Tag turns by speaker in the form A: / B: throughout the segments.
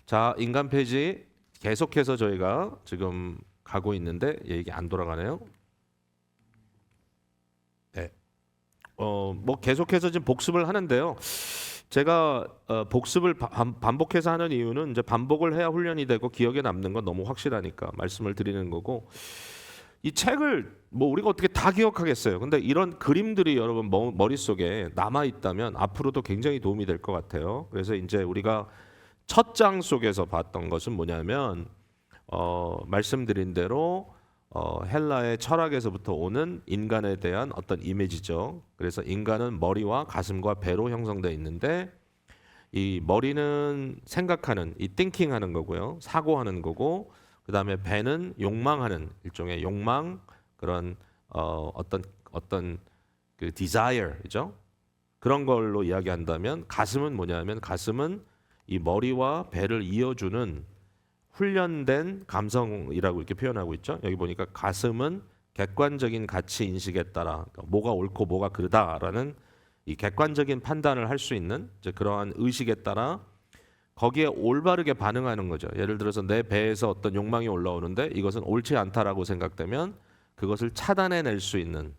A: 자, 인간 페이지 계속해서 저희가 지금 가고 있는데 이게 안 돌아가네요. 네. 뭐 계속해서 지금 복습을 하는데요. 제가 복습을 반복해서 하는 이유는 이제 반복을 해야 훈련이 되고 기억에 남는 건 너무 확실하니까 말씀을 드리는 거고, 이 책을 뭐 우리가 어떻게 다 기억하겠어요. 근데 이런 그림들이 여러분 머릿속에 남아 있다면 앞으로도 굉장히 도움이 될 것 같아요. 그래서 이제 우리가 첫 장 속에서 봤던 것은 뭐냐면 말씀드린 대로 헬라의 철학에서부터 오는 인간에 대한 어떤 이미지죠. 그래서 인간은 머리와 가슴과 배로 형성되어 있는데, 이 머리는 생각하는, 이 띵킹하는 거고요, 사고하는 거고, 그 다음에 배는 욕망하는, 일종의 욕망, 그런 어떤 그 디자이어죠. 그런 걸로 이야기한다면, 가슴은 뭐냐면 가슴은 이 머리와 배를 이어주는 훈련된 감성이라고 이렇게 표현하고 있죠. 여기 보니까 가슴은 객관적인 가치 인식에 따라, 그러니까 뭐가 옳고 뭐가 그르다라는 이 객관적인 판단을 할 수 있는 이제 그러한 의식에 따라 거기에 올바르게 반응하는 거죠. 예를 들어서 내 배에서 어떤 욕망이 올라오는데 이것은 옳지 않다라고 생각되면 그것을 차단해낼 수 있는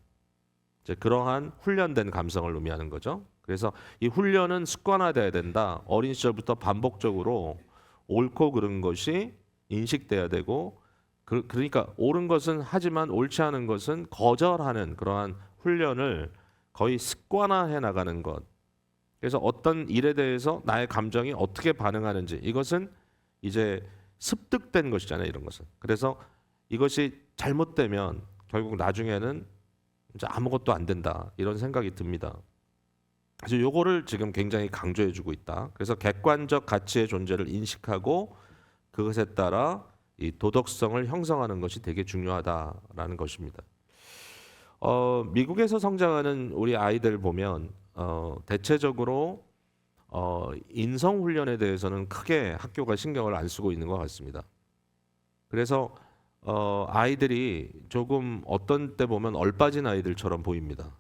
A: 이제 그러한 훈련된 감성을 의미하는 거죠. 그래서 이 훈련은 습관화돼야 된다. 어린 시절부터 반복적으로 옳고 그른 것이 인식돼야 되고, 그러니까 옳은 것은 하지만 옳지 않은 것은 거절하는 그러한 훈련을 거의 습관화해 나가는 것. 그래서 어떤 일에 대해서 나의 감정이 어떻게 반응하는지, 이것은 이제 습득된 것이잖아요, 이런 것은. 그래서 이것이 잘못되면 결국 나중에는 이제 아무것도 안 된다, 이런 생각이 듭니다. 그래서 요거를 지금 굉장히 강조해 주고 있다. 그래서 객관적 가치의 존재를 인식하고 그것에 따라 이 도덕성을 형성하는 것이 되게 중요하다라는 것입니다. 미국에서 성장하는 우리 아이들 보면 대체적으로 인성 훈련에 대해서는 크게 학교가 신경을 안 쓰고 있는 것 같습니다. 그래서 아이들이 조금 어떤 때 보면 얼빠진 아이들처럼 보입니다.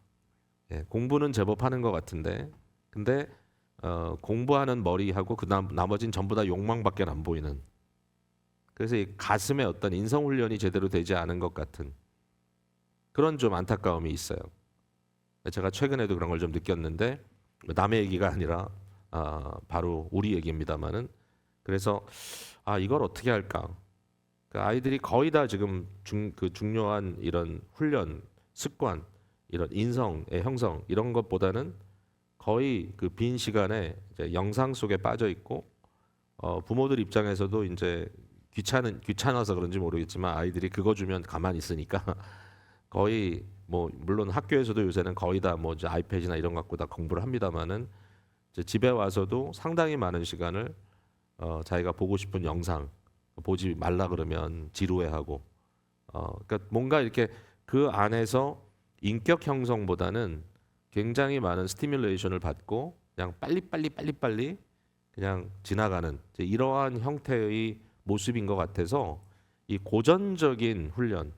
A: 예, 공부는 제법 하는 것 같은데, 근데 공부하는 머리하고 나머진 전부 다 욕망밖에 안 보이는. 그래서 이 가슴에 어떤 인성 훈련이 제대로 되지 않은 것 같은 그런 좀 안타까움이 있어요. 제가 최근에도 그런 걸 좀 느꼈는데, 남의 얘기가 아니라 바로 우리 얘기입니다만은. 그래서 이걸 어떻게 할까? 그 아이들이 거의 다 지금 중요한 이런 훈련, 습관, 이런 인성의 형성 이런 것보다는 거의 그 빈 시간에 이제 영상 속에 빠져 있고, 부모들 입장에서도 이제 귀찮아서 그런지 모르겠지만 아이들이 그거 주면 가만히 있으니까 거의 뭐 물론 학교에서도 요새는 거의 다 뭐 이제 아이패드나 이런 거 갖고 다 공부를 합니다만은, 이제 집에 와서도 상당히 많은 시간을 자기가 보고 싶은 영상 보지 말라 그러면 지루해하고, 그러니까 뭔가 이렇게 그 안에서 인격 형성보다는 굉장히 많은 스티뮬레이션을 받고 그냥 빨리 그냥 지나가는 이러한 형태의 모습인 것 같아서, 이 고전적인 훈련,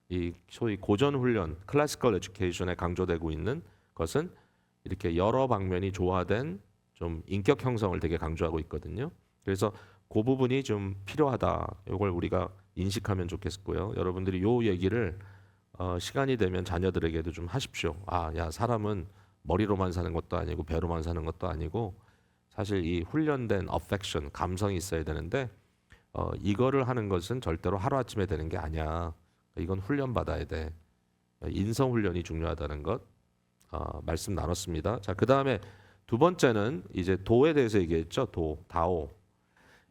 A: 이 소위 고전 훈련, 클래시컬 에듀케이션에 강조되고 있는 것은 이렇게 여러 방면이 조화된 좀 인격 형성을 되게 강조하고 있거든요. 그래서 그 부분이 좀 필요하다. 이걸 우리가 인식하면 좋겠고요. 여러분들이 요 얘기를 시간이 되면 자녀들에게도 좀 하십시오. 야, 사람은 머리로만 사는 것도 아니고 배로만 사는 것도 아니고 사실 이 훈련된 어펙션, 감성이 있어야 되는데 이거를 하는 것은 절대로 하루아침에 되는 게 아니야. 이건 훈련 받아야 돼. 인성 훈련이 중요하다는 것 말씀 나눴습니다. 자, 그 다음에 두 번째는 이제 도에 대해서 얘기했죠. 다오.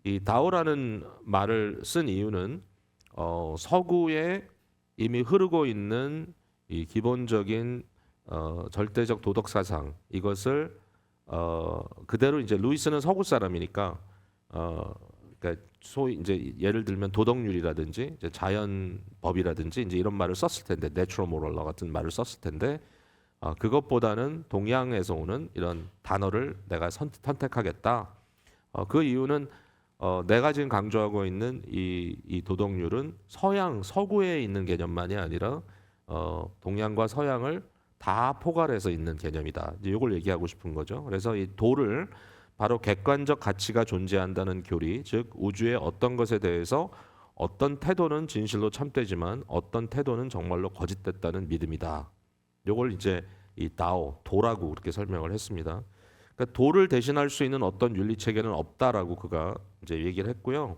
A: 이 다오라는 말을 쓴 이유는 서구에 이미 흐르고 있는 이 기본적인 절대적 도덕 사상, 이것을 그대로 이제 루이스는 서구 사람이니까 그러니까 소위 이제 예를 들면 도덕률이라든지 이제 자연법이라든지 이제 이런 말을 썼을 텐데, 내추럴 모럴 러 같은 말을 썼을 텐데, 그것보다는 동양에서 오는 이런 단어를 내가 선택하겠다. 그 이유는 내가 지금 강조하고 있는 이 도덕률은 서구에 있는 개념만이 아니라 동양과 서양을 다 포괄해서 있는 개념이다. 이제 이걸 얘기하고 싶은 거죠. 그래서 이 도를 바로 객관적 가치가 존재한다는 교리, 즉 우주의 어떤 것에 대해서 어떤 태도는 진실로 참되지만 어떤 태도는 정말로 거짓됐다는 믿음이다. 요걸 이제 이 다오, 도라고 그렇게 설명을 했습니다. 그러니까 도를 대신할 수 있는 어떤 윤리 체계는 없다라고 그가 이제 얘기를 했고요.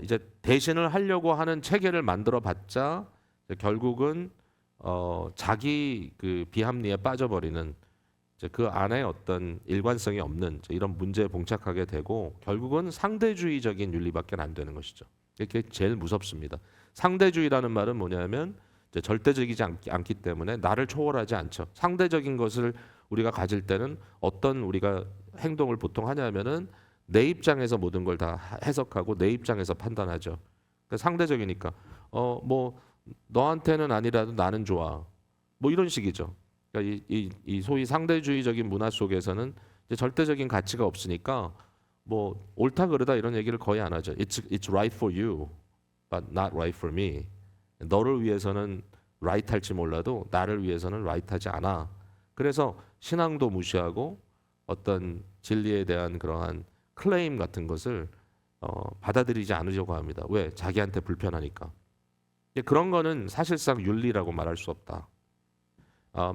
A: 이제 대신을 하려고 하는 체계를 만들어봤자 결국은 자기 그 비합리에 빠져버리는 이제 그 안에 어떤 일관성이 없는 이런 문제에 봉착하게 되고 결국은 상대주의적인 윤리밖에 안 되는 것이죠. 이게 제일 무섭습니다. 상대주의라는 말은 뭐냐면 이제 절대적이지 않기 때문에 나를 초월하지 않죠. 상대적인 것을 우리가 가질 때는 어떤 우리가 행동을 보통 하냐면은 내 입장에서 모든 걸 다 해석하고 내 입장에서 판단하죠. 그러니까 상대적이니까 뭐 너한테는 아니라도 나는 좋아. 뭐 이런 식이죠. 그러니까 이 소위 상대주의적인 문화 속에서는 이제 절대적인 가치가 없으니까 뭐 옳다 그르다 이런 얘기를 거의 안 하죠. It's right for you, but not right for me. 너를 위해서는 right 할지 몰라도 나를 위해서는 right 하지 않아. 그래서 신앙도 무시하고 어떤 진리에 대한 그러한 클레임 같은 것을 받아들이지 않으려고 합니다. 왜? 자기한테 불편하니까. 그런 거는 사실상 윤리라고 말할 수 없다.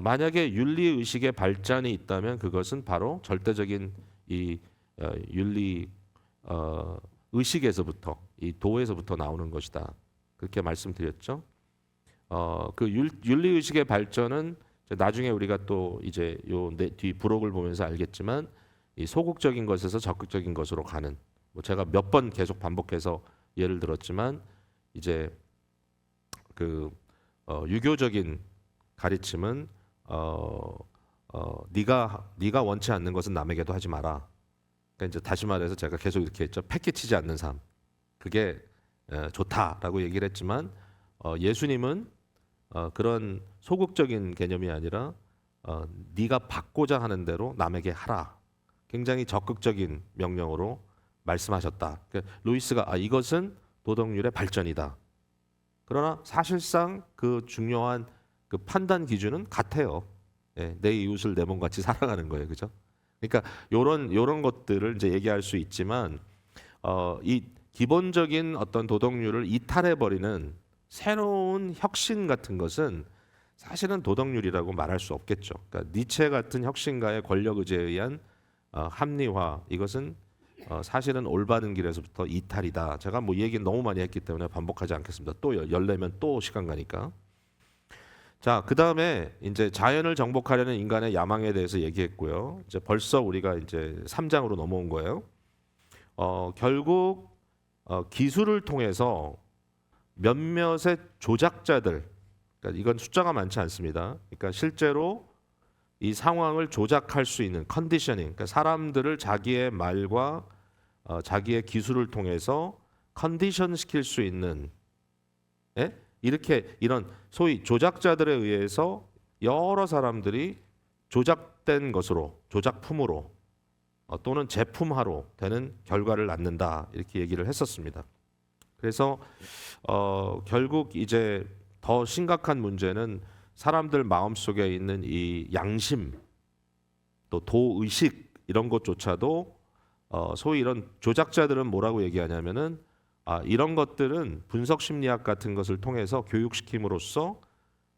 A: 만약에 윤리 의식의 발전이 있다면 그것은 바로 절대적인 이 윤리 의식에서부터 이 도에서부터 나오는 것이다. 그렇게 말씀드렸죠. 그 윤리 의식의 발전은 나중에 우리가 또 이제 요 뒤 부록을 보면서 알겠지만 이 소극적인 것에서 적극적인 것으로 가는 뭐 제가 몇 번 계속 반복해서 예를 들었지만 이제 그 유교적인 가르침은 네가 원치 않는 것은 남에게도 하지 마라. 그러니까 이제 다시 말해서 제가 계속 이렇게 했죠. 패키치지 않는 삶. 그게 좋다라고 얘기를 했지만 예수님은 그런 소극적인 개념이 아니라 네가 받고자 하는 대로 남에게 하라. 굉장히 적극적인 명령으로 말씀하셨다. 그러니까 루이스가 이것은 도덕률의 발전이다. 그러나 사실상 그 중요한 그 판단 기준은 같아요. 예, 내 이웃을 내 몸같이 살아가는 거예요, 그죠? 그러니까 요런 것들을 이제 얘기할 수 있지만 이 기본적인 어떤 도덕률을 이탈해 버리는 새로운 혁신 같은 것은 사실은 도덕률이라고 말할 수 없겠죠. 그러니까 니체 같은 혁신가의 권력 의제에 의한 합리화 이것은 사실은 올바른 길에서부터 이탈이다. 제가 뭐 얘기 너무 많이 했기 때문에 반복하지 않겠습니다. 또 열려면 또 시간 가니까. 자, 그 다음에 이제 자연을 정복하려는 인간의 야망에 대해서 얘기했고요. 이제 벌써 우리가 이제 3장으로 넘어온 거예요. 결국 기술을 통해서 몇몇의 조작자들, 그러니까 이건 숫자가 많지 않습니다. 그러니까 실제로 이 상황을 조작할 수 있는 컨디셔닝, 그러니까 사람들을 자기의 말과 자기의 기술을 통해서 컨디션 시킬 수 있는, 예? 이렇게 이런 소위 조작자들에 의해서 여러 사람들이 조작된 것으로, 조작품으로 또는 제품화로 되는 결과를 낳는다 이렇게 얘기를 했었습니다. 그래서 결국 이제 더 심각한 문제는 사람들 마음속에 있는 이 양심 또 도의식 이런 것조차도 소위 이런 조작자들은 뭐라고 얘기하냐면은 이런 것들은 분석 심리학 같은 것을 통해서 교육시킴으로써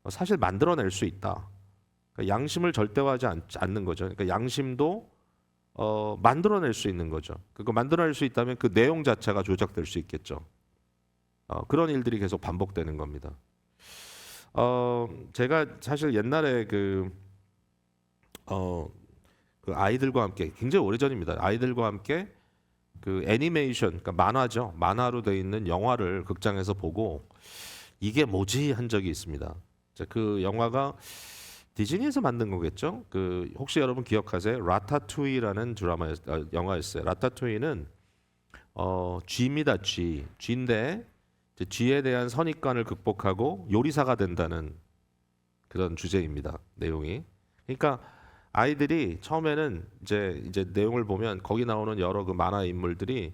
A: 사실 만들어낼 수 있다. 그러니까 양심을 절대화하지 않는 거죠. 그러니까 양심도 만들어낼 수 있는 거죠. 그거 만들어낼 수 있다면 그 내용 자체가 조작될 수 있겠죠. 그런 일들이 계속 반복되는 겁니다. 제가 사실 옛날에 그 아이들과 함께 굉장히 오래전입니다. 아이들과 함께 그 애니메이션, 그러니까 만화죠. 만화로 되어 있는 영화를 극장에서 보고 이게 뭐지 한 적이 있습니다. 그 영화가 디즈니에서 만든 거겠죠. 그 혹시 여러분 기억하세요? 라타투이라는 영화였어요. 라타투이는 쥐입니다. 쥐인데 쥐에 대한 선입관을 극복하고 요리사가 된다는 그런 주제입니다. 내용이. 그러니까 아이들이 처음에는 이제 내용을 보면 거기 나오는 여러 그 만화 인물들이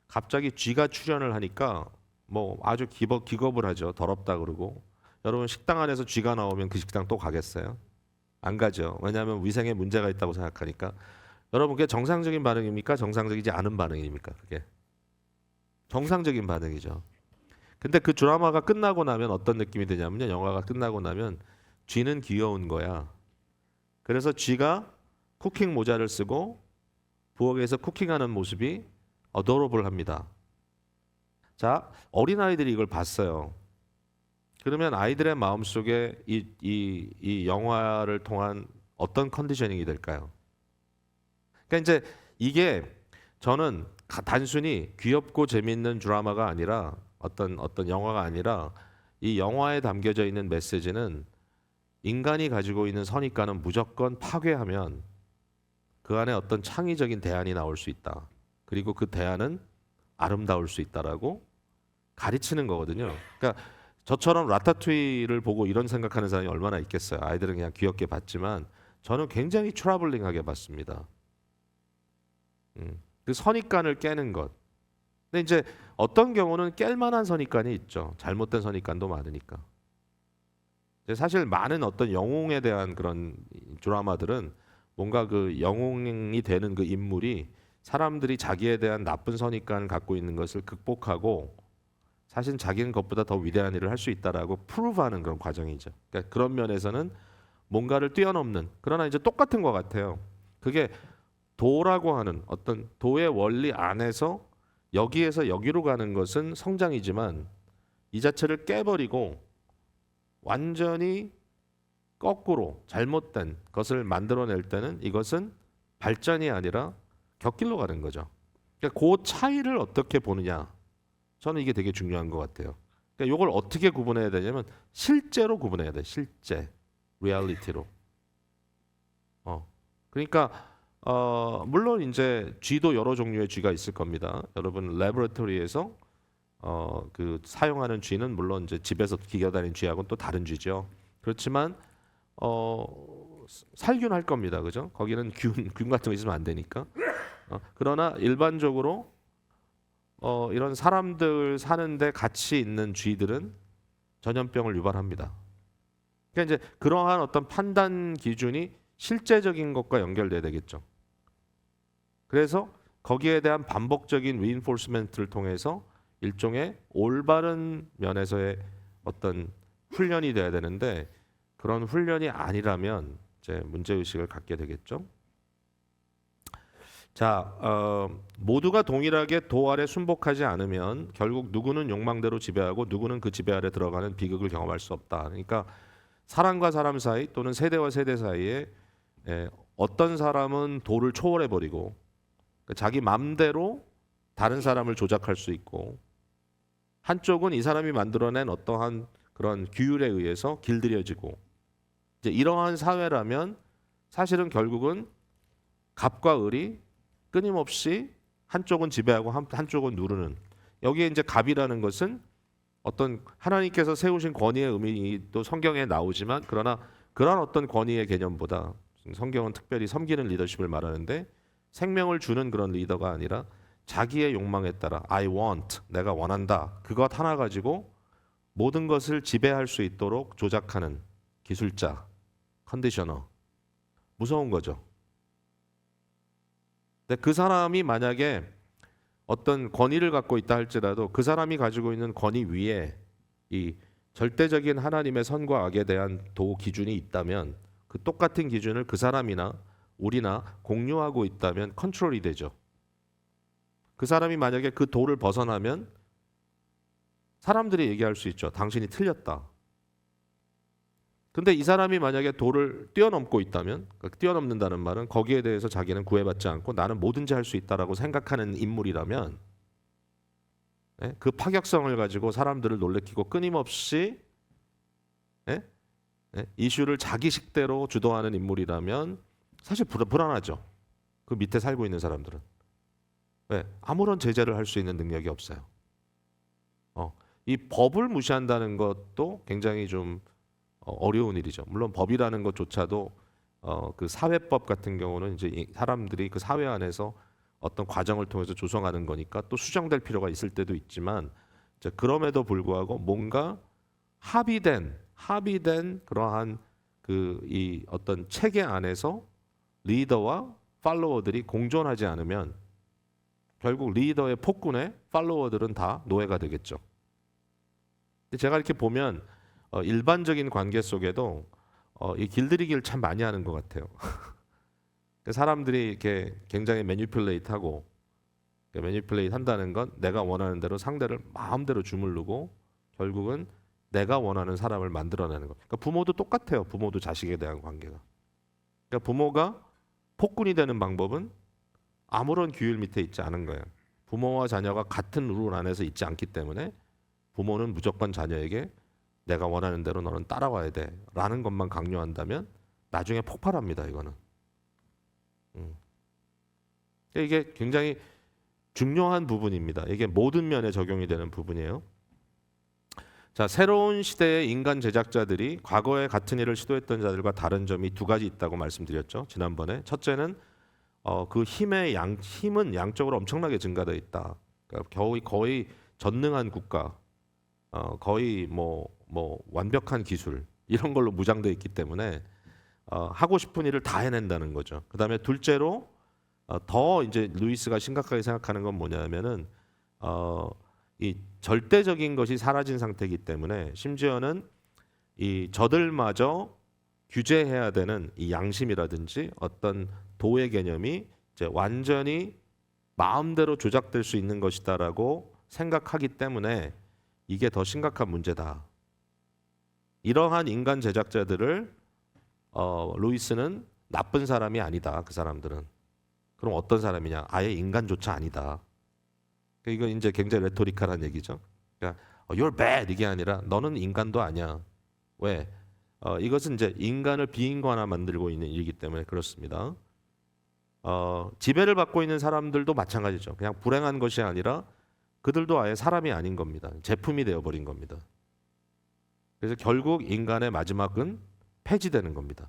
A: 갑자기 쥐가 출연을 하니까 뭐 아주 기겁을 하죠. 더럽다 그러고. 여러분 식당 안에서 쥐가 나오면 그 식당 또 가겠어요? 안 가죠. 왜냐하면 위생에 문제가 있다고 생각하니까. 여러분 그게 정상적인 반응입니까? 정상적이지 않은 반응입니까? 그게 정상적인 반응이죠. 근데 그 드라마가 끝나고 나면 어떤 느낌이 드냐면요. 영화가 끝나고 나면 쥐는 귀여운 거야. 그래서 쥐가 쿠킹 모자를 쓰고 부엌에서 쿠킹하는 모습이 어도러블합니다. 자, 어린아이들이 이걸 봤어요. 그러면 아이들의 마음속에 이 영화를 통한 어떤 컨디셔닝이 될까요? 그러니까 이제 이게 저는 단순히 귀엽고 재밌는 드라마가 아니라 어떤 영화가 아니라 이 영화에 담겨져 있는 메시지는 인간이 가지고 있는 선입관은 무조건 파괴하면 그 안에 어떤 창의적인 대안이 나올 수 있다. 그리고 그 대안은 아름다울 수 있다라고 가르치는 거거든요. 그러니까 저처럼 라타투이를 보고 이런 생각하는 사람이 얼마나 있겠어요. 아이들은 그냥 귀엽게 봤지만 저는 굉장히 트러블링하게 봤습니다. 그 선입관을 깨는 것. 근데 이제 어떤 경우는 깰 만한 선입관이 있죠. 잘못된 선입관도 많으니까. 이제 사실 많은 어떤 영웅에 대한 그런 드라마들은 뭔가 그 영웅이 되는 그 인물이 사람들이 자기에 대한 나쁜 선입관을 갖고 있는 것을 극복하고 사실 자기는 그것보다 더 위대한 일을 할 수 있다라고 프루브하는 그런 과정이죠. 그러니까 그런 면에서는 뭔가를 뛰어넘는 그러나 이제 똑같은 것 같아요. 그게 도라고 하는 어떤 도의 원리 안에서 여기에서 여기로 가는 것은 성장이지만 이 자체를 깨버리고 완전히 거꾸로 잘못된 것을 만들어낼 때는 이것은 발전이 아니라 격길로 가는 거죠. 그러니까 그 차이를 어떻게 보느냐. 저는 이게 되게 중요한 것 같아요. 그러니까 이걸 어떻게 구분해야 되냐면 실제로 구분해야 돼. 실제, 리얼리티로. 그러니까 물론 이제 쥐도 여러 종류의 쥐가 있을 겁니다. 여러분 레버토리에서 그 사용하는 쥐는 물론 이제 집에서 기어다니는 쥐하고는 또 다른 쥐죠. 그렇지만 살균할 겁니다. 그죠? 거기는 균 같은 거 있으면 안 되니까. 그러나 일반적으로 이런 사람들 사는데 같이 있는 쥐들은 전염병을 유발합니다. 그러니까 이제 그러한 어떤 판단 기준이 실제적인 것과 연결돼야 되겠죠. 그래서 거기에 대한 반복적인 리인포스먼트를 통해서 일종의 올바른 면에서의 어떤 훈련이 돼야 되는데 그런 훈련이 아니라면 이제 문제의식을 갖게 되겠죠. 자, 모두가 동일하게 도 아래 순복하지 않으면 결국 누구는 욕망대로 지배하고 누구는 그 지배 아래 들어가는 비극을 경험할 수 없다. 그러니까 사람과 사람 사이 또는 세대와 세대 사이에 어떤 사람은 도를 초월해 버리고 자기 맘대로 다른 사람을 조작할 수 있고 한쪽은 이 사람이 만들어낸 어떠한 그런 규율에 의해서 길들여지고 이제 이러한 사회라면 사실은 결국은 갑과 을이 끊임없이 한쪽은 지배하고 한쪽은 누르는 여기에 이제 갑이라는 것은 어떤 하나님께서 세우신 권위의 의미도 성경에 나오지만 그러나 그런 어떤 권위의 개념보다 성경은 특별히 섬기는 리더십을 말하는데 생명을 주는 그런 리더가 아니라 자기의 욕망에 따라 I want 내가 원한다 그것 하나 가지고 모든 것을 지배할 수 있도록 조작하는 기술자 컨디셔너 무서운 거죠. 근데 그 사람이 만약에 어떤 권위를 갖고 있다 할지라도 그 사람이 가지고 있는 권위 위에 이 절대적인 하나님의 선과 악에 대한 도 기준이 있다면 그 똑같은 기준을 그 사람이나 우리나 공유하고 있다면 컨트롤이 되죠. 그 사람이 만약에 그 도를 벗어나면 사람들이 얘기할 수 있죠. 당신이 틀렸다. 근데 이 사람이 만약에 도를 뛰어넘고 있다면 그러니까 뛰어넘는다는 말은 거기에 대해서 자기는 구애받지 않고 나는 뭐든지 할 수 있다라고 생각하는 인물이라면 그 파격성을 가지고 사람들을 놀래키고 끊임없이 이슈를 자기 식대로 주도하는 인물이라면 사실 불안하죠. 그 밑에 살고 있는 사람들은 왜? 아무런 제재를 할 수 있는 능력이 없어요. 이 법을 무시한다는 것도 굉장히 좀 어려운 일이죠. 물론 법이라는 것조차도 그 사회법 같은 경우는 이제 사람들이 그 사회 안에서 어떤 과정을 통해서 조성하는 거니까 또 수정될 필요가 있을 때도 있지만 이제 그럼에도 불구하고 뭔가 합의된 그러한 그 이 어떤 체계 안에서 리더와 팔로워들이 공존하지 않으면 결국 리더의 폭군에 팔로워들은 다 노예가 되겠죠. 제가 이렇게 보면 일반적인 관계 속에도 이 길들이기를 참 많이 하는 것 같아요. 사람들이 이렇게 굉장히 매니플레이트하고, 매니플레이트 한다는 건 내가 원하는 대로 상대를 마음대로 주물르고 결국은 내가 원하는 사람을 만들어내는 것. 그러니까 부모도 똑같아요. 부모도 자식에 대한 관계가. 그러니까 부모가 폭군이 되는 방법은 아무런 규율 밑에 있지 않은 거예요. 부모와 자녀가 같은 룰 안에서 있지 않기 때문에 부모는 무조건 자녀에게 내가 원하는 대로 너는 따라와야 돼라는 것만 강요한다면 나중에 폭발합니다. 이거는. 이게 굉장히 중요한 부분입니다. 이게 모든 면에 적용이 되는 부분이에요. 자, 새로운 시대의 인간 제작자들이 과거에 같은 일을 시도했던 자들과 다른 점이 두 가지 있다고 말씀드렸죠. 지난번에 첫째는 그 힘은 양적으로 엄청나게 증가되어 있다. 그러니까 거의 전능한 국가, 거의 뭐 완벽한 기술 이런 걸로 무장되어 있기 때문에 하고 싶은 일을 다 해낸다는 거죠. 그다음에 둘째로 더 이제 루이스가 심각하게 생각하는 건 뭐냐면은 이 절대적인 것이 사라진 상태이기 때문에 심지어는 이 저들마저 규제해야 되는 이 양심이라든지 어떤 도의 개념이 이제 완전히 마음대로 조작될 수 있는 것이다라고 생각하기 때문에 이게 더 심각한 문제다. 이러한 인간 제작자들을 루이스는 나쁜 사람이 아니다. 그 사람들은. 그럼 어떤 사람이냐? 아예 인간조차 아니다. 이거 이제 굉장히 레토리컬한 얘기죠. 그러니까 you're bad 이게 아니라 너는 인간도 아니야. 왜? 이것은 이제 인간을 비인간화 만들고 있는 일이기 때문에 그렇습니다. 지배를 받고 있는 사람들도 마찬가지죠. 그냥 불행한 것이 아니라 그들도 아예 사람이 아닌 겁니다. 제품이 되어버린 겁니다. 그래서 결국 인간의 마지막은 폐지되는 겁니다.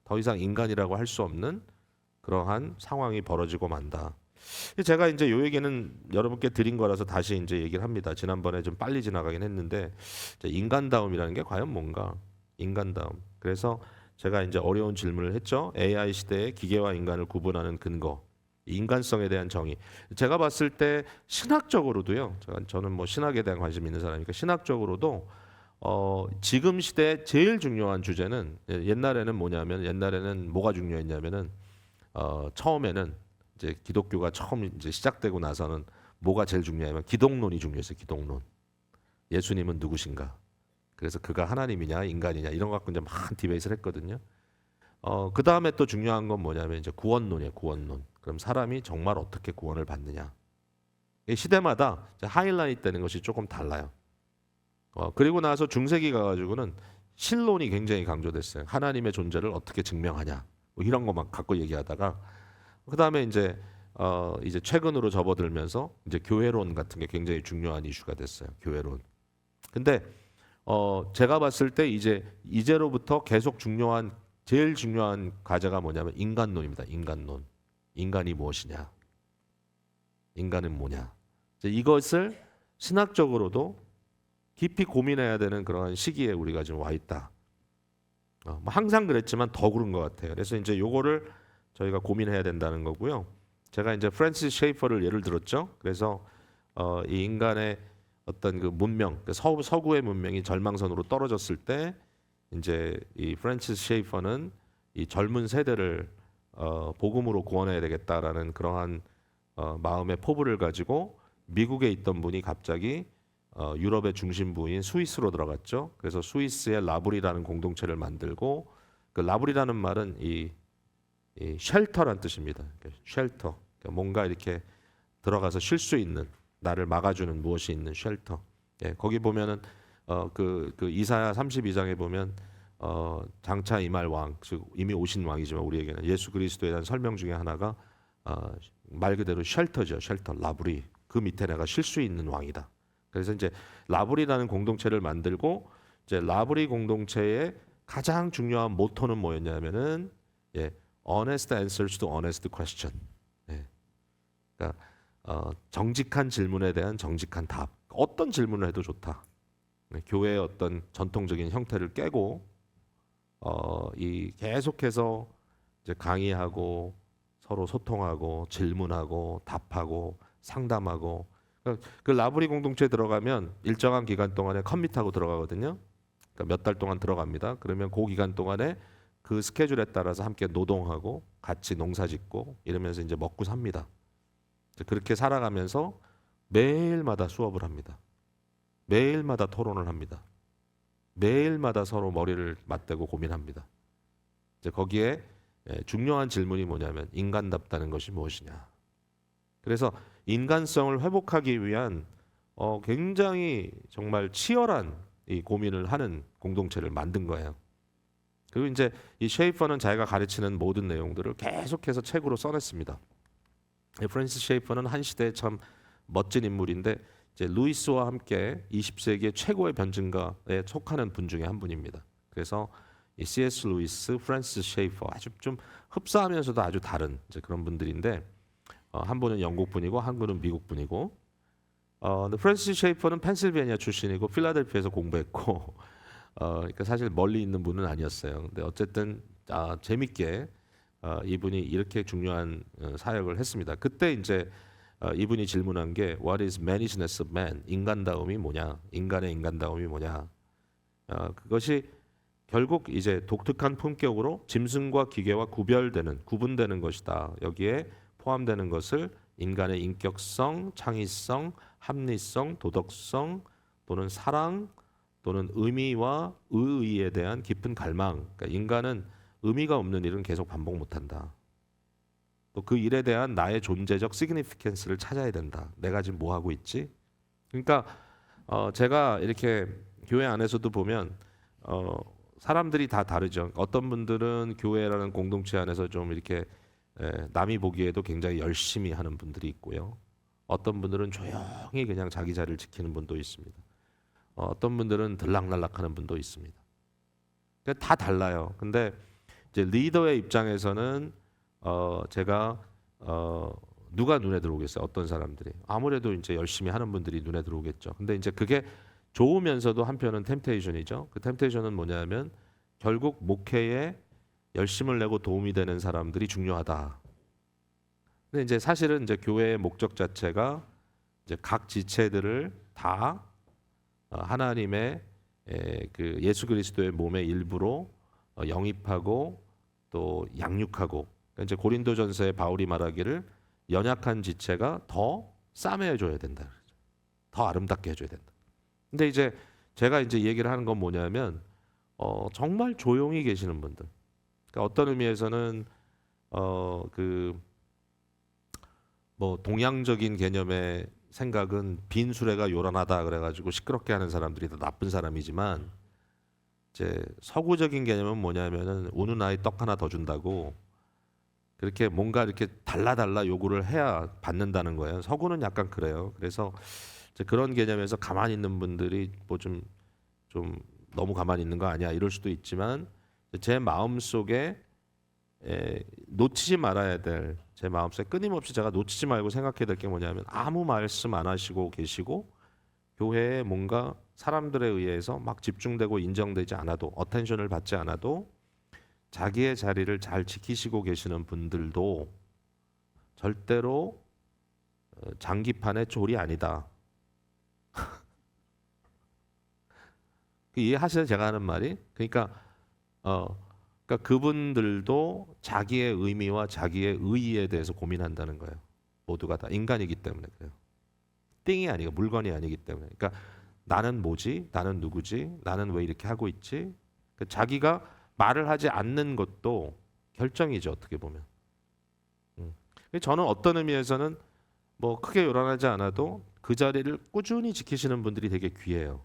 A: 더 이상 인간이라고 할 수 없는 그러한 상황이 벌어지고 만다. 제가 이제 요 얘기는 여러분께 드린 거라서 다시 이제 얘기를 합니다. 지난번에 좀 빨리 지나가긴 했는데 인간다움이라는 게 과연 뭔가? 인간다움. 그래서 제가 이제 어려운 질문을 했죠. AI 시대에 기계와 인간을 구분하는 근거, 인간성에 대한 정의. 제가 봤을 때 신학적으로도요. 저는 뭐 신학에 대한 관심 있는 사람이니까 신학적으로도 지금 시대 제일 중요한 주제는 옛날에는 뭐가 중요했냐면은 처음에는 이제 기독교가 처음 이제 시작되고 나서는 뭐가 제일 중요하냐면 기독론이 중요했어요. 기독론. 예수님은 누구신가? 그래서 그가 하나님이냐 인간이냐 이런 거 갖고 이제 막 디베이트를 했거든요. 그 다음에 또 중요한 건 뭐냐면 이제 구원론이에요. 구원론. 그럼 사람이 정말 어떻게 구원을 받느냐? 시대마다 하이라이트 되는 것이 조금 달라요. 그리고 나서 중세기 가가지고는 신론이 굉장히 강조됐어요. 하나님의 존재를 어떻게 증명하냐? 뭐 이런 거 막 갖고 얘기하다가 그 다음에 이제 최근으로 접어들면서 이제 교회론 같은 게 굉장히 중요한 이슈가 됐어요. 교회론. 근데 제가 봤을 때 이제로부터 계속 제일 중요한 과제가 뭐냐면 인간론입니다. 인간론. 인간이 무엇이냐? 인간은 뭐냐? 이것을 신학적으로도 깊이 고민해야 되는 그런 시기에 우리가 지금 와 있다. 뭐 항상 그랬지만 더 그런 것 같아요. 그래서 이제 요거를 저희가 고민해야 된다는 거고요. 제가 이제 프랜시스 셰이퍼를 예를 들었죠. 그래서 이 인간의 어떤 그 문명, 서구의 문명이 절망선으로 떨어졌을 때 이제 이 프랜시스 셰이퍼는 이 젊은 세대를 복음으로 구원해야 되겠다라는 그러한 마음의 포부를 가지고 미국에 있던 분이 갑자기 유럽의 중심부인 스위스로 들어갔죠. 그래서 스위스의 라브리라는 공동체를 만들고 그 라브리라는 말은 이 쉘터란 뜻입니다. 쉘터. 그러니까 뭔가 이렇게 들어가서 쉴 수 있는 나를 막아주는 무엇이 있는 쉘터. 예, 거기 보면은 그 이사야 32장에 보면 장차 임할 왕, 즉 이미 오신 왕이지만 우리에게는 예수 그리스도에 대한 설명 중에 하나가 말 그대로 쉘터죠. 쉘터, 라브리. 그 밑에 내가 쉴 수 있는 왕이다. 그래서 이제 라브리라는 공동체를 만들고 이제 라브리 공동체의 가장 중요한 모토는 뭐였냐면은 honest answers to honest question. 그러니까 정직한 질문에 대한 정직한 답. 어떤 질문을 해도 좋다. 교회의 어떤 전통적인 형태를 깨고 이 계속해서 이제 강의하고 서로 소통하고 질문하고 답하고 상담하고. 그 라브리 공동체에 들어가면 일정한 기간 동안에 커밋하고 들어가거든요. 그러니까 몇 달 동안 들어갑니다. 그러면 그 기간 동안에 그 스케줄에 따라서 함께 노동하고 같이 농사짓고 이러면서 이제 먹고 삽니다. 그렇게 살아가면서 매일마다 수업을 합니다. 매일마다 토론을 합니다. 매일마다 서로 머리를 맞대고 고민합니다. 이제 거기에 중요한 질문이 뭐냐면 인간답다는 것이 무엇이냐. 그래서 인간성을 회복하기 위한 굉장히 정말 치열한 이 고민을 하는 공동체를 만든 거예요. 그리고 이제 이 셰이퍼는 자기가 가르치는 모든 내용들을 계속해서 책으로 써냈습니다. 프랜시스 셰이퍼는 한 시대에 참 멋진 인물인데 이제 루이스와 함께 20세기의 최고의 변증가에 속하는 분 중에 한 분입니다. 그래서 이 C.S. 루이스, 프랜시스 셰이퍼 아주 좀 흡사하면서도 아주 다른 이제 그런 분들인데 한 분은 영국 분이고 한 분은 미국 분이고 근데 프랜시스 셰이퍼는 펜실베니아 출신이고 필라델피아에서 공부했고 그러니까 사실 멀리 있는 분은 아니었어요. 근데 어쨌든 재밌게 이분이 이렇게 중요한 사역을 했습니다. 그때 이제 이분이 질문한 게 What is manliness of man? 인간다움이 뭐냐? 인간의 인간다움이 뭐냐? 그것이 결국 이제 독특한 품격으로 짐승과 기계와 구분되는 것이다. 여기에 포함되는 것을 인간의 인격성, 창의성, 합리성, 도덕성 또는 사랑 또는 의미와 의의에 대한 깊은 갈망. 그러니까 인간은 의미가 없는 일은 계속 반복 못한다. 또 그 일에 대한 나의 존재적 시그니피켄스를 찾아야 된다. 내가 지금 뭐 하고 있지? 그러니까 제가 이렇게 교회 안에서도 보면 사람들이 다 다르죠. 어떤 분들은 교회라는 공동체 안에서 좀 이렇게 남이 보기에도 굉장히 열심히 하는 분들이 있고요. 어떤 분들은 조용히 그냥 자기 자리를 지키는 분도 있습니다. 어떤 분들은 들락날락하는 분도 있습니다. 그러니까 다 달라요. 근데 이제 리더의 입장에서는 제가 누가 눈에 들어오겠어요? 어떤 사람들이 아무래도 이제 열심히 하는 분들이 눈에 들어오겠죠. 근데 이제 그게 좋으면서도 한편은 템테이션이죠. 그 템테이션은 뭐냐면 결국 목회에 열심을 내고 도움이 되는 사람들이 중요하다. 근데 이제 사실은 이제 교회의 목적 자체가 이제 각 지체들을 다 하나님의 그 예수 그리스도의 몸의 일부로 영입하고 또 양육하고. 그러니까 이제 고린도전서에 바울이 말하기를 연약한 지체가 더 싸매어 줘야 된다. 더 아름답게 해줘야 된다. 근데 이제 제가 이제 얘기를 하는 건 뭐냐면 정말 조용히 계시는 분들. 그러니까 어떤 의미에서는 그 뭐 동양적인 개념의 생각은 빈 수레가 요란하다 그래가지고 시끄럽게 하는 사람들이 더 나쁜 사람이지만 이제 서구적인 개념은 뭐냐면은 우는 아이 떡 하나 더 준다고 그렇게 뭔가 이렇게 달라 요구를 해야 받는다는 거예요. 서구는 약간 그래요. 그래서 이제 그런 개념에서 가만히 있는 분들이 뭐 좀 너무 가만히 있는 거 아니야 이럴 수도 있지만 제 마음 속에 놓치지 말아야 될 제 마음속에 끊임없이 제가 놓치지 말고 생각해야 될 게 뭐냐면 아무 말씀 안 하시고 계시고 교회에 뭔가 사람들에 의해서 막 집중되고 인정되지 않아도 어텐션을 받지 않아도 자기의 자리를 잘 지키시고 계시는 분들도 절대로 장기판의 졸이 아니다. 이해하시는 제가 하는 말이? 그러니까 그분들도 자기의 의미와 자기의 의의에 대해서 고민한다는 거예요. 모두가 다 인간이기 때문에 그래요. 띵이 아니고 물건이 아니기 때문에. 그러니까 나는 뭐지? 나는 누구지? 나는 왜 이렇게 하고 있지? 자기가 말을 하지 않는 것도 결정이죠. 어떻게 보면. 저는 어떤 의미에서는 뭐 크게 요란하지 않아도 그 자리를 꾸준히 지키시는 분들이 되게 귀해요.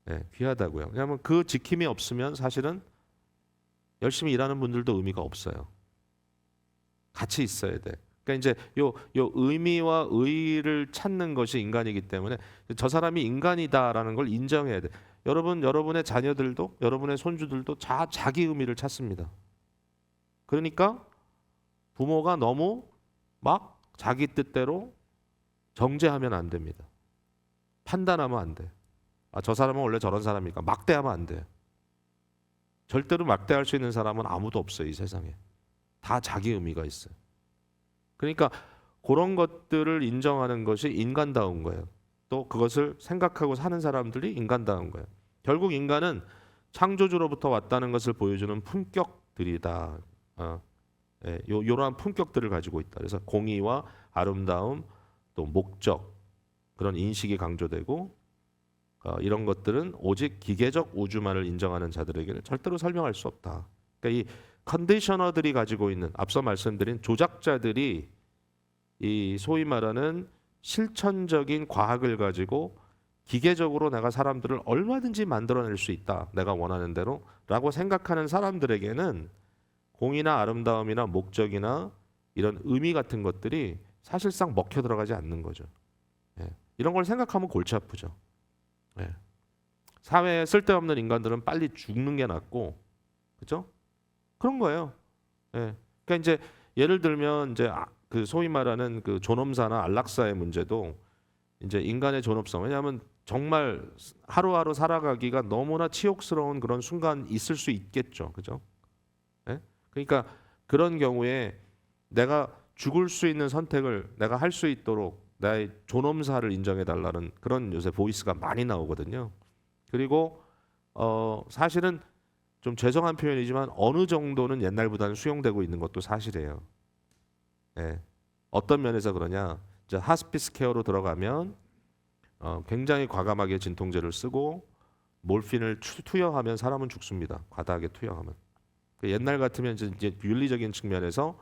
A: 네, 귀하다고요. 왜냐하면 그 지킴이 없으면 사실은 열심히 일하는 분들도 의미가 없어요. 같이 있어야 돼. 그러니까 이제 요 의미와 의의를 찾는 것이 인간이기 때문에 저 사람이 인간이다라는 걸 인정해야 돼. 여러분의 자녀들도 여러분의 손주들도 자기 의미를 찾습니다. 그러니까 부모가 너무 막 자기 뜻대로 정죄하면 안 됩니다. 판단하면 안 돼. 저 사람은 원래 저런 사람이니까 막대하면 안 돼. 절대로 막대할 수 있는 사람은 아무도 없어요, 이 세상에. 다 자기 의미가 있어요. 그러니까 그런 것들을 인정하는 것이 인간다운 거예요. 또 그것을 생각하고 사는 사람들이 인간다운 거예요. 결국 인간은 창조주로부터 왔다는 것을 보여주는 품격들이다. 요러한 품격들을 가지고 있다. 그래서 공의와 아름다움, 또 목적, 그런 인식이 강조되고 이런 것들은 오직 기계적 우주만을 인정하는 자들에게는 절대로 설명할 수 없다. 그러니까 이 컨디셔너들이 가지고 있는 앞서 말씀드린 조작자들이 이 소위 말하는 실천적인 과학을 가지고 기계적으로 내가 사람들을 얼마든지 만들어낼 수 있다. 내가 원하는 대로 라고 생각하는 사람들에게는 공이나 아름다움이나 목적이나 이런 의미 같은 것들이 사실상 먹혀 들어가지 않는 거죠. 이런 걸 생각하면 골치 아프죠. 사회에 쓸데없는 인간들은 빨리 죽는 게 낫고, 그렇죠? 그런 거예요. 그러니까 이제 예를 들면 이제 그 소위 말하는 그 존엄사나 안락사의 문제도 이제 인간의 존엄성. 왜냐하면 정말 하루하루 살아가기가 너무나 치욕스러운 그런 순간 있을 수 있겠죠, 그죠? 그러니까 그런 경우에 내가 죽을 수 있는 선택을 내가 할 수 있도록 나의 존엄사를 인정해 달라는 그런 요새 보이스가 많이 나오거든요. 그리고 사실은 좀 죄송한 표현이지만 어느 정도는 옛날보다는 수용되고 있는 것도 사실이에요. 어떤 면에서 그러냐? 이제 하스피스 케어로 들어가면 굉장히 과감하게 진통제를 쓰고 몰핀을 투여하면 사람은 죽습니다. 과다하게 투여하면. 옛날 같으면 이제 윤리적인 측면에서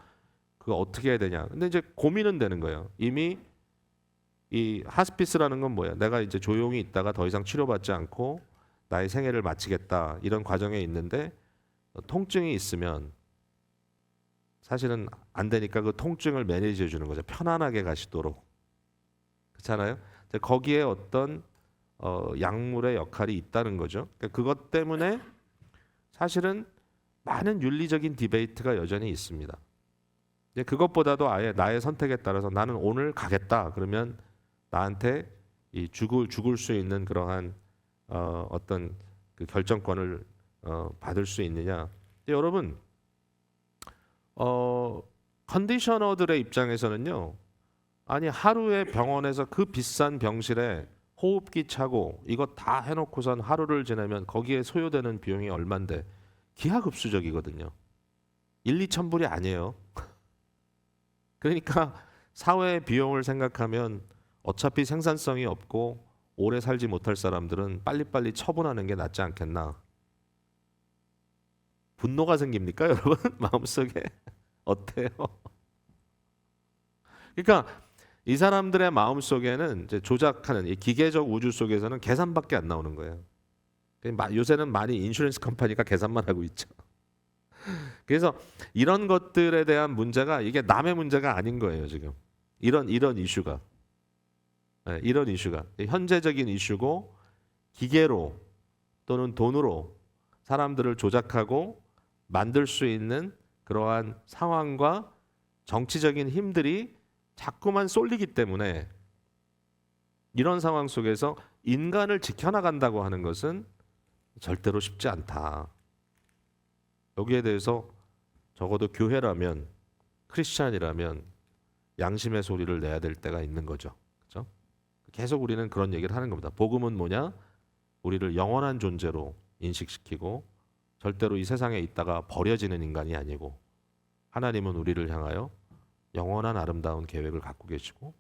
A: 그거 어떻게 해야 되냐. 근데 이제 고민은 되는 거예요. 이미 이 하스피스라는 건 뭐야? 내가 이제 조용히 있다가 더 이상 치료받지 않고 나의 생애를 마치겠다 이런 과정에 있는데 통증이 있으면 사실은 안 되니까 그 통증을 매니지해 주는 거죠. 편안하게 가시도록. 그렇잖아요? 거기에 어떤 약물의 역할이 있다는 거죠. 그러니까 그것 때문에 사실은 많은 윤리적인 디베이트가 여전히 있습니다. 그것보다도 아예 나의 선택에 따라서 나는 오늘 가겠다. 그러면 나한테 이 죽을 수 있는 그러한 어떤 그 결정권을 받을 수 있느냐. 여러분, 컨디셔너들의 입장에서는요. 아니 하루에 병원에서 그 비싼 병실에 호흡기 차고 이거 다 해놓고선 하루를 지내면 거기에 소요되는 비용이 얼만데 기하급수적이거든요. 1, 2천 불이 아니에요. 그러니까 사회의 비용을 생각하면 어차피 생산성이 없고 오래 살지 못할 사람들은 빨리빨리 처분하는 게 낫지 않겠나. 분노가 생깁니까, 여러분? 마음속에 어때요? 그러니까 이 사람들의 마음속에는 이제 조작하는 이 기계적 우주 속에서는 계산밖에 안 나오는 거예요. 요새는 많이 인슈런스 컴퍼니가 계산만 하고 있죠. 그래서 이런 것들에 대한 문제가 이게 남의 문제가 아닌 거예요, 지금. 이런 이슈가. 이런 이슈가 현재적인 이슈고 기계로 또는 돈으로 사람들을 조작하고 만들 수 있는 그러한 상황과 정치적인 힘들이 자꾸만 쏠리기 때문에 이런 상황 속에서 인간을 지켜나간다고 하는 것은 절대로 쉽지 않다. 여기에 대해서 적어도 교회라면 크리스찬이라면 양심의 소리를 내야 될 때가 있는 거죠. 그렇죠? 계속 우리는 그런 얘기를 하는 겁니다. 복음은 뭐냐? 우리를 영원한 존재로 인식시키고 절대로 이 세상에 있다가 버려지는 인간이 아니고 하나님은 우리를 향하여 영원한 아름다운 계획을 갖고 계시고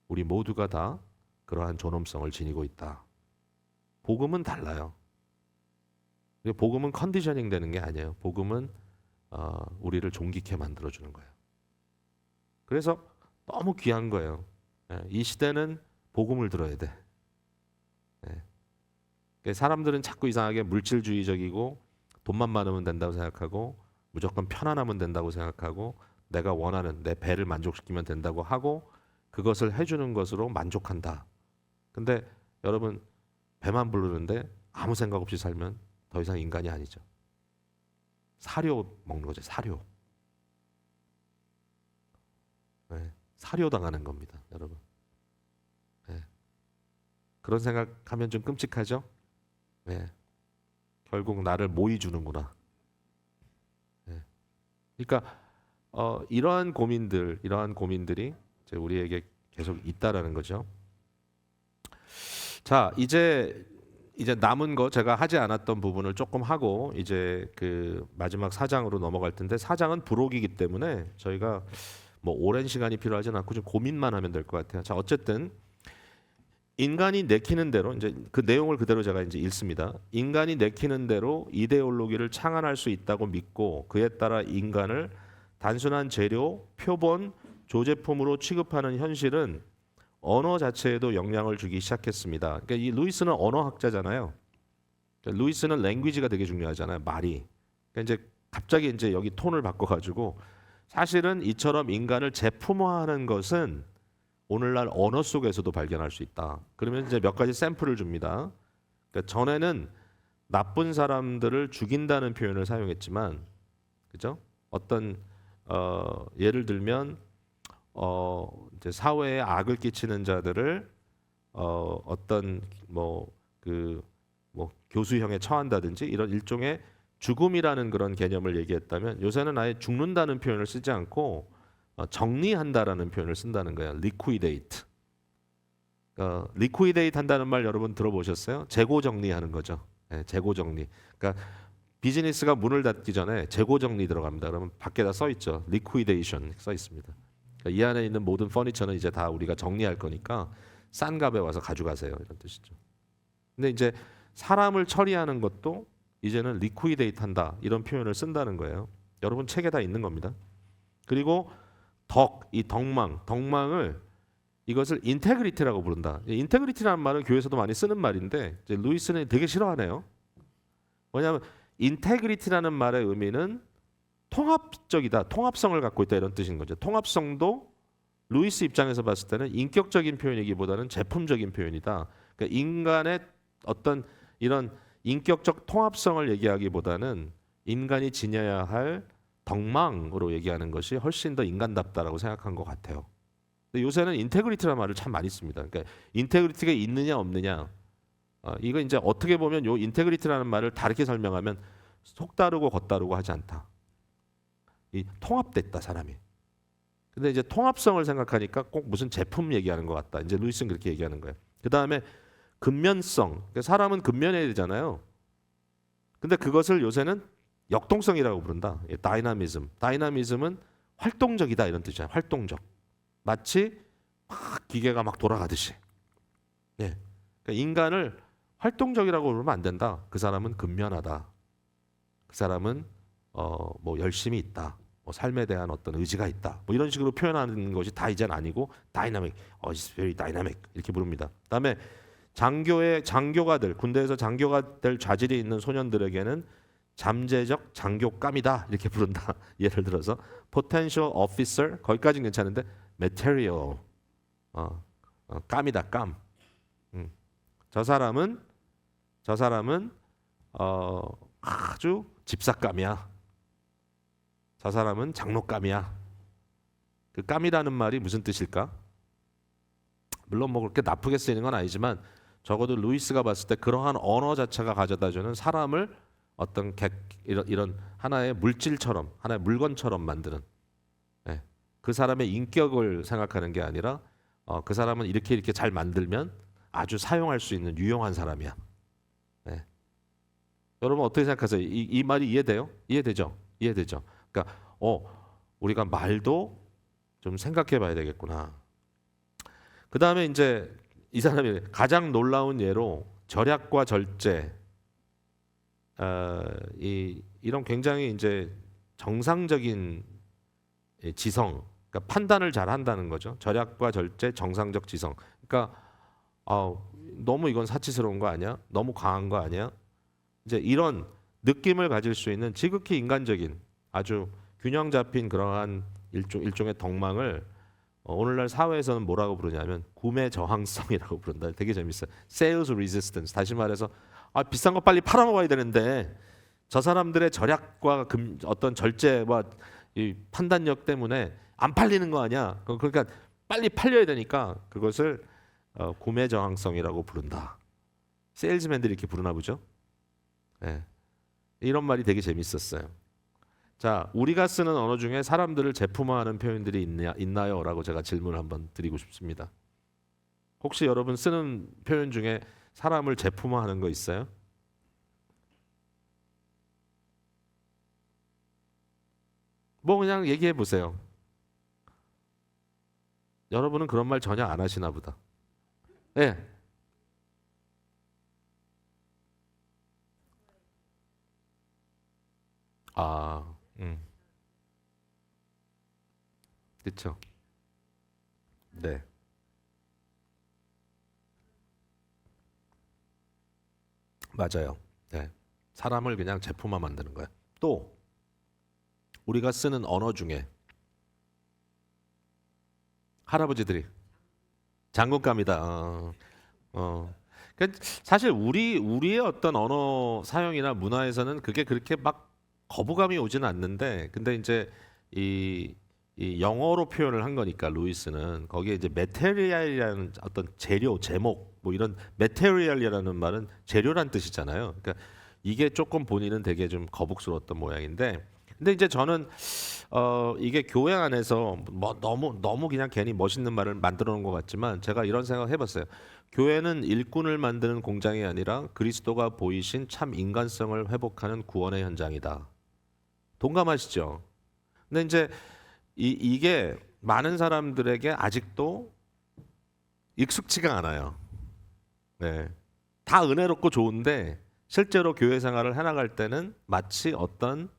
A: 우리 모두가 다 그러한 존엄성을 지니고 있다. 복음은 달라요. 복음은 컨디셔닝 되는 게 아니에요. 복음은 우리를 존귀케 만들어주는 거예요. 그래서 너무 귀한 거예요. 이 시대는 복음을 들어야 돼. 사람들은 자꾸 이상하게 물질주의적이고 돈만 많으면 된다고 생각하고 무조건 편안하면 된다고 생각하고 내가 원하는 내 배를 만족시키면 된다고 하고 그것을 해주는 것으로 만족한다. 근데 여러분 배만 부르는데 아무 생각 없이 살면 더 이상 인간이 아니죠. 사료 먹는 거죠. 사료. 사료 당하는 겁니다, 여러분. 그런 생각하면 좀 끔찍하죠. 결국 나를 모이 주는구나. 그러니까 이러한 고민들이 이제 우리에게 계속 있다라는 거죠. 자, 이제 남은 거 제가 하지 않았던 부분을 조금 하고 이제 그 마지막 4장으로 넘어갈 텐데 4장은 부록이기 때문에 저희가 뭐 오랜 시간이 필요하진 않고 좀 고민만 하면 될 것 같아요. 자, 어쨌든 인간이 내키는 대로 이제 그 내용을 그대로 제가 이제 읽습니다. 인간이 내키는 대로 이데올로기를 창안할 수 있다고 믿고 그에 따라 인간을 단순한 재료, 표본, 조제품으로 취급하는 현실은 언어 자체에도 영향을 주기 시작했습니다. 그러니까 이 루이스는 언어학자잖아요. 그러니까 루이스는 랭귀지가 되게 중요하잖아요. 말이. 그러니까 이제 갑자기 이제 여기 톤을 바꿔가지고 사실은 이처럼 인간을 제품화하는 것은 오늘날 언어 속에서도 발견할 수 있다. 그러면 이제 몇 가지 샘플을 줍니다. 그러니까 전에는 나쁜 사람들을 죽인다는 표현을 사용했지만, 그죠? 어떤 예를 들면 이제 사회에 악을 끼치는 자들을 어떤 뭐 교수형에 처한다든지 이런 일종의 죽음이라는 그런 개념을 얘기했다면 요새는 아예 죽는다는 표현을 쓰지 않고 정리한다라는 표현을 쓴다는 거예요. liquidate. liquidate 한다는 말 여러분 들어보셨어요? 재고 정리하는 거죠. 네, 재고 정리. 그러니까 비즈니스가 문을 닫기 전에 재고 정리 들어갑니다. 그러면 밖에다 써 있죠. liquidation 써 있습니다. 그러니까 이 안에 있는 모든 퍼니처는 이제 다 우리가 정리할 거니까 싼 값에 와서 가져가세요. 이런 뜻이죠. 근데 이제 사람을 처리하는 것도 이제는 liquidate 한다. 이런 표현을 쓴다는 거예요. 여러분 책에 다 있는 겁니다. 그리고 이 덕망을 이것을 인테그리티라고 부른다. 인테그리티라는 말은 교회에서도 많이 쓰는 말인데 이제 루이스는 되게 싫어하네요. 왜냐하면 인테그리티라는 말의 의미는 통합적이다, 통합성을 갖고 있다 이런 뜻인 거죠. 통합성도 루이스 입장에서 봤을 때는 인격적인 표현이기보다는 제품적인 표현이다. 그러니까 인간의 어떤 이런 인격적 통합성을 얘기하기보다는 인간이 지녀야 할 덕망으로 얘기하는 것이 훨씬 더 인간답다라고 생각한 것 같아요. 근데 요새는 인테그리티라는 말을 참 많이 씁니다. 그러니까 인테그리티가 있느냐 없느냐. 이거 이제 어떻게 보면 요 인테그리티라는 말을 다르게 설명하면 속다르고 겉다르고 하지 않다. 이 통합됐다 사람이. 근데 이제 통합성을 생각하니까 꼭 무슨 제품 얘기하는 것 같다. 이제 루이스는 그렇게 얘기하는 거예요. 그 다음에 근면성. 그러니까 사람은 근면해야 되잖아요. 근데 그것을 요새는 역동성이라고 부른다. 다이나미즘. 다이나미즘은 활동적이다 이런 뜻이야. 활동적. 마치 막 기계가 막 돌아가듯이. 예. 그러니까 인간을 활동적이라고 부르면 안 된다. 그 사람은 근면하다. 그 사람은 뭐 열심히 있다. 뭐 삶에 대한 어떤 의지가 있다. 뭐 이런 식으로 표현하는 것이 다 이제는 아니고 다이나믹. It's very dynamic 이렇게 부릅니다. 그다음에 장교가 될 군대에서 장교가 될 자질이 있는 소년들에게는 잠재적 장교감이다 이렇게 부른다. 예를 들어서 potential officer 거기까지는 괜찮은데 material 깜이다 깜. 저 사람은 아주 집사감이야. 저 사람은 장로감이야. 그 깜이라는 말이 무슨 뜻일까? 물론 뭐 그렇게 나쁘게 쓰이는 건 아니지만 적어도 루이스가 봤을 때 그러한 언어 자체가 가져다주는 사람을 어떤 이런 하나의 물질처럼 하나의 물건처럼 만드는 그 사람의 인격을 생각하는 게 아니라 그 사람은 이렇게 잘 만들면 아주 사용할 수 있는 유용한 사람이야. 여러분 어떻게 생각하세요? 이 말이 이해돼요? 이해되죠? 이해되죠? 그러니까 우리가 말도 좀 생각해봐야 되겠구나. 그 다음에 이제 이 사람이 가장 놀라운 예로 절약과 절제, 이런 굉장히 이제 정상적인 지성, 그러니까 판단을 잘 한다는 거죠. 절약과 절제, 정상적 지성. 그러니까 너무 이건 사치스러운 거 아니야? 너무 과한 거 아니야? 이제 이런 느낌을 가질 수 있는 지극히 인간적인 아주 균형 잡힌 그러한 일종의 덕망을 오늘날 사회에서는 뭐라고 부르냐면 구매 저항성이라고 부른다. 되게 재밌어요. Sales resistance. 다시 말해서 비싼 거 빨리 팔아먹어야 되는데 저 사람들의 절약과 어떤 절제와 이 판단력 때문에 안 팔리는 거 아니야. 그러니까 빨리 팔려야 되니까 그것을 구매 저항성이라고 부른다. 세일즈맨들이 이렇게 부르나 보죠. 네. 이런 말이 되게 재밌었어요. 자, 우리가 쓰는 언어 중에 사람들을 제품화하는 표현들이 있나요? 라고 제가 질문을 한번 드리고 싶습니다. 혹시 여러분 쓰는 표현 중에 사람을 제품화하는 거 있어요? 뭐 그냥 얘기해 보세요. 여러분은 그런 말 전혀 안 하시나 보다. 예. 아, 그렇죠. 네, 맞아요. 네, 사람을 그냥 제품화 만드는 거예요. 또 우리가 쓰는 언어 중에 할아버지들이 장군감이다. 사실 우리의 어떤 언어 사용이나 문화에서는 그게 그렇게 막 거부감이 오지는 않는데, 근데 이제 이, 이 영어로 표현을 한 거니까 루이스는 거기에 이제 메테리얼이라는 어떤 재료, 제목 뭐 이런 메테리얼이라는 말은 재료란 뜻이잖아요. 그러니까 이게 조금 본인은 되게 좀 거북스러웠던 모양인데, 근데 이제 저는 이게 교회 안에서 뭐 너무 그냥 괜히 멋있는 말을 만들어 놓은 것 같지만 제가 이런 생각 해봤어요. 교회는 일꾼을 만드는 공장이 아니라 그리스도가 보이신 참 인간성을 회복하는 구원의 현장이다. 동감하시죠? 근데 이제 이게 많은 사람들에게 아직도 익숙지가 않아요. 네. 다 은혜롭고 좋은데 실제로 교회 생활을 해나갈 때는 마치 어떤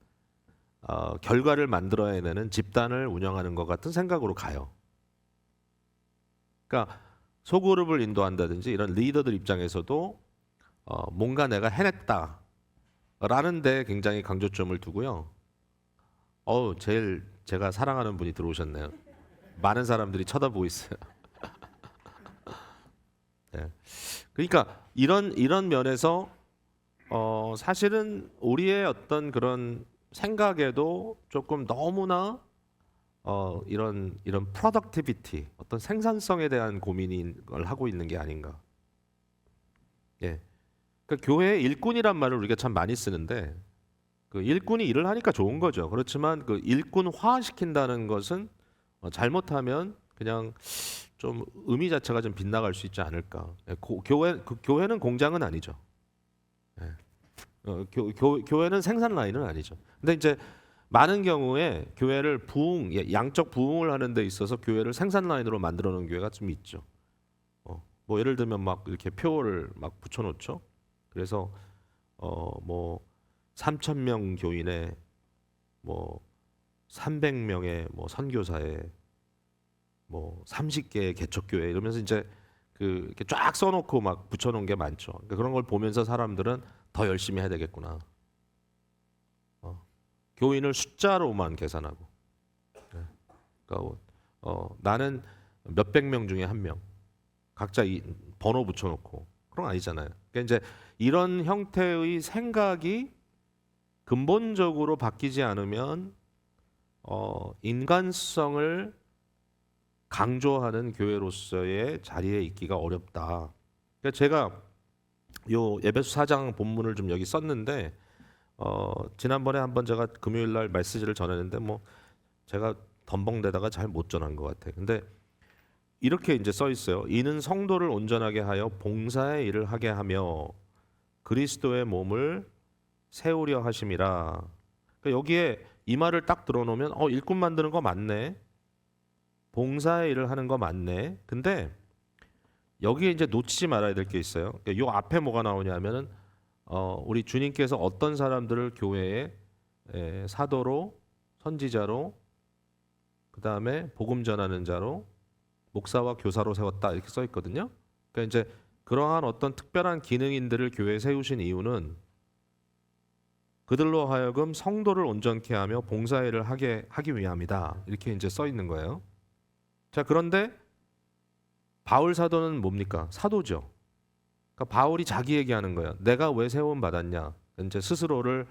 A: 결과를 만들어야 되는 집단을 운영하는 것 같은 생각으로 가요. 그러니까 소그룹을 인도한다든지 이런 리더들 입장에서도 뭔가 내가 해냈다라는 데 굉장히 강조점을 두고요. 제일 제가 사랑하는 분이 들어오셨네요. 많은 사람들이 쳐다보고 있어요. 네. 그러니까 이런 면에서 사실은 우리의 어떤 그런 생각에도 조금 너무나 이런 프로덕티비티, 어떤 생산성에 대한 고민을 하고 있는 게 아닌가. 예. 그러니까 교회 일꾼이란 말을 우리가 참 많이 쓰는데 그 일꾼이 일을 하니까 좋은 거죠. 그렇지만 그 일꾼화 시킨다는 것은 잘못하면 그냥 좀 의미 자체가 좀 빗나갈 수 있지 않을까. 예, 교회는 공장은 아니죠. 예. 교회는 생산 라인은 아니죠. 근데 이제 많은 경우에 교회를 양적 부흥을 하는 데 있어서 교회를 생산 라인으로 만들어 놓은 교회가 좀 있죠. 뭐 예를 들면 막 이렇게 표를 막 붙여 놓죠. 그래서 뭐 3천 명 교인에 뭐 300명의 뭐 선교사에 뭐 30개의 개척교회 이러면서 이제 이렇게 쫙 써놓고 막 붙여놓은 게 많죠. 그러니까 그런 걸 보면서 사람들은 더 열심히 해야 되겠구나. 교인을 숫자로만 계산하고. 네. 그러니까 나는 몇백 명 중에 한 명. 각자 이 번호 붙여놓고 그런 거 아니잖아요. 그러니까 이제 이런 형태의 생각이 근본적으로 바뀌지 않으면 인간성을 강조하는 교회로서의 자리에 있기가 어렵다. 그러니까 제가 요 에베소 4장 본문을 좀 여기 썼는데 지난번에 한번 제가 금요일 날 메시지를 전했는데 뭐 제가 덤벙대다가 잘 못 전한 것 같아요. 근데 이렇게 이제 써 있어요. 이는 성도를 온전하게 하여 봉사의 일을 하게 하며 그리스도의 몸을 세우려 하심이라. 그러니까 여기에 이 말을 딱 들어놓으면 일꾼 만드는 거 맞네. 봉사의 일을 하는 거 맞네. 근데 여기에 이제 놓치지 말아야 될 게 있어요. 그러니까 요 앞에 뭐가 나오냐면은 우리 주님께서 어떤 사람들을 교회에 사도로, 선지자로, 그 다음에 복음 전하는 자로, 목사와 교사로 세웠다 이렇게 써 있거든요. 그러니까 이제 그러한 어떤 특별한 기능인들을 교회에 세우신 이유는 그들로 하여금 성도를 온전케 하며 봉사일을 하기 위함이다. 이렇게 이제 써 있는 거예요. 자, 그런데 바울 사도는 뭡니까? 사도죠. 그러니까 바울이 자기 얘기하는 거예요. 내가 왜 세움 받았냐? 이제 스스로를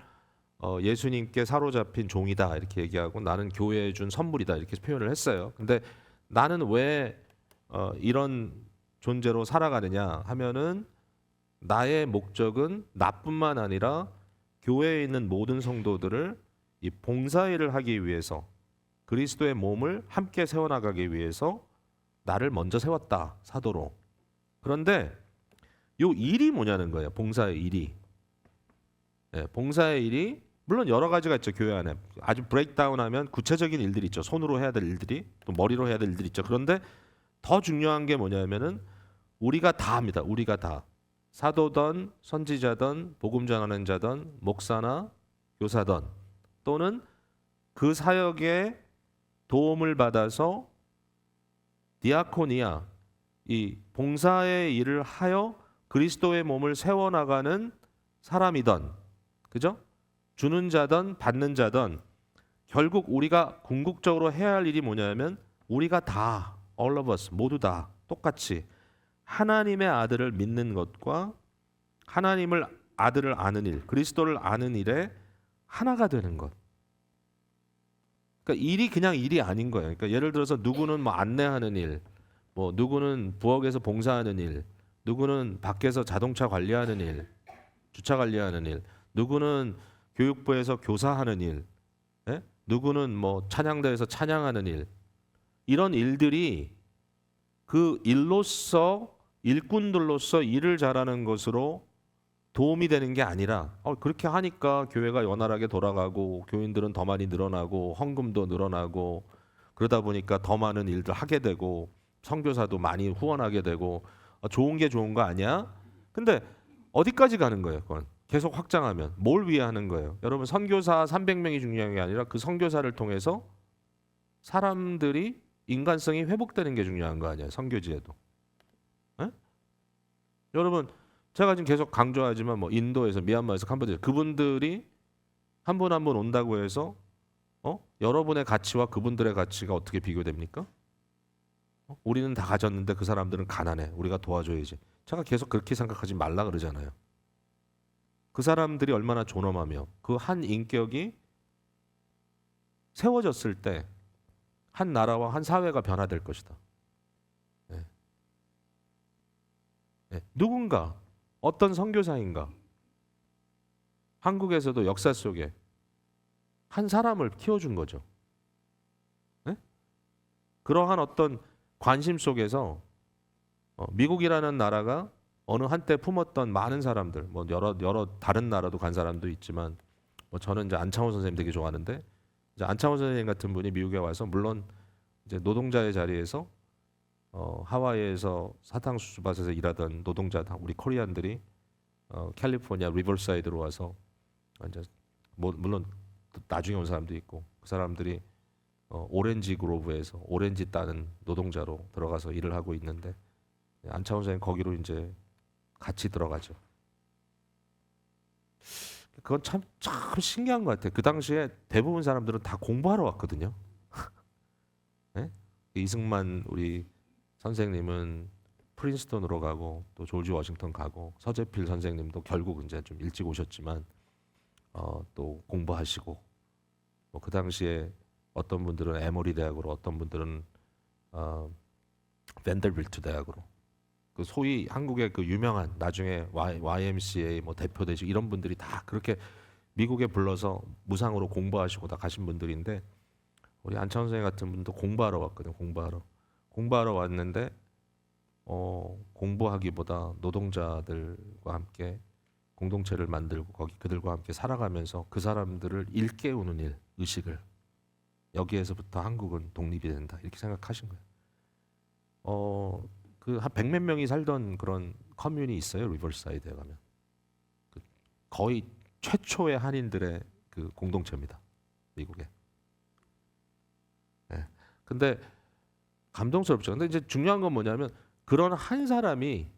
A: 예수님께 사로잡힌 종이다 이렇게 얘기하고 나는 교회에 준 선물이다 이렇게 표현을 했어요. 근데 나는 왜 이런 존재로 살아가느냐 하면은 나의 목적은 나뿐만 아니라 교회에 있는 모든 성도들을 이 봉사일을 하기 위해서 그리스도의 몸을 함께 세워나가기 위해서 나를 먼저 세웠다 사도로. 그런데 요 일이 뭐냐는 거예요. 봉사의 일이. 예, 봉사의 일이 물론 여러 가지가 있죠. 교회 안에 아주 브레이크다운하면 구체적인 일들이 있죠. 손으로 해야 될 일들이 또 머리로 해야 될 일들이 있죠. 그런데 더 중요한 게 뭐냐면은 우리가 다 합니다. 우리가 다 사도든 선지자든 복음 전하는 자든 목사나 교사든 또는 그 사역에 도움을 받아서 디아코니아 이 봉사의 일을 하여 그리스도의 몸을 세워나가는 사람이든 그죠? 주는 자든 받는 자든 결국 우리가 궁극적으로 해야 할 일이 뭐냐면 우리가 다 all of us 모두 다 똑같이 하나님의 아들을 믿는 것과 하나님을 아들을 아는 일, 그리스도를 아는 일에 하나가 되는 것. 그러니까 일이 그냥 일이 아닌 거예요. 그러니까 예를 들어서 누구는 뭐 안내하는 일, 뭐 누구는 부엌에서 봉사하는 일, 누구는 밖에서 자동차 관리하는 일, 주차 관리하는 일, 누구는 교육부에서 교사하는 일, 예? 누구는 뭐 찬양대에서 찬양하는 일. 이런 일들이 그 일로서 일꾼들로서 일을 잘하는 것으로 도움이 되는 게 아니라 그렇게 하니까 교회가 원활하게 돌아가고 교인들은 더 많이 늘어나고 헌금도 늘어나고 그러다 보니까 더 많은 일들 하게 되고 선교사도 많이 후원하게 되고 좋은 게 좋은 거 아니야? 근데 어디까지 가는 거예요? 그건 계속 확장하면 뭘 위해 하는 거예요? 여러분 선교사 300명이 중요한 게 아니라 그 선교사를 통해서 사람들이 인간성이 회복되는 게 중요한 거 아니에요? 선교지에도. 에? 여러분 제가 지금 계속 강조하지만 뭐 인도에서 미얀마에서 캄보디아 그분들이 한 분 한 분 온다고 해서 여러분의 가치와 그분들의 가치가 어떻게 비교됩니까? 우리는 다 가졌는데 그 사람들은 가난해. 우리가 도와줘야지. 제가 계속 그렇게 생각하지 말라 그러잖아요. 그 사람들이 얼마나 존엄하며 그 한 인격이 세워졌을 때 한 나라와 한 사회가 변화될 것이다. 네. 네. 누군가 어떤 선교사인가 한국에서도 역사 속에 한 사람을 키워준 거죠. 네? 그러한 어떤 관심 속에서 미국이라는 나라가 어느 한때 품었던 많은 사람들, 뭐 여러 다른 나라도 간 사람도 있지만, 뭐 저는 이제 안창호 선생님 되게 좋아하는데, 이제 안창호 선생님 같은 분이 미국에 와서 물론 이제 노동자의 자리에서 하와이에서 사탕수수밭에서 일하던 노동자 우리 코리안들이 캘리포니아 리버사이드로 와서 이제 뭐 물론 나중에 온 사람도 있고 그 사람들이 오렌지 그로브에서 오렌지 따는 노동자로 들어가서 일을 하고 있는데 안창호 선생님 거기로 이제 같이 들어가죠. 그건 참 신기한 것 같아요. 그 당시에 대부분 사람들은 다 공부하러 왔거든요. 네? 이승만 우리 선생님은 프린스턴으로 가고 또 조지 워싱턴 가고 서재필 선생님도 결국 이제 좀 일찍 오셨지만 또 공부하시고 뭐 그 당시에 어떤 분들은 에머리 대학으로 어떤 분들은 밴더빌트 대학으로 그 소위 한국의 그 유명한 나중에 YMCA 뭐 대표 되시고 이런 분들이 다 그렇게 미국에 불러서 무상으로 공부하시고 다 가신 분들인데 우리 안창호 선생님 같은 분도 공부하러 왔거든요. 공부하러 왔는데 공부하기보다 노동자들과 함께 공동체를 만들고 거기 그들과 함께 살아가면서 그 사람들을 일깨우는 일, 의식을 여기에서부터 한국은 독립이 된다 이렇게 생각하신 거예요. 그 한 100몇 명이 살던 그런 커뮤니 있어요. 리버사이드에 가면 거의 최초의 한인들의 그 공동체입니다. 미국에. 네. 근데 감동스럽죠. 근데 이제 중요한 건 뭐냐면 그런 한 사람이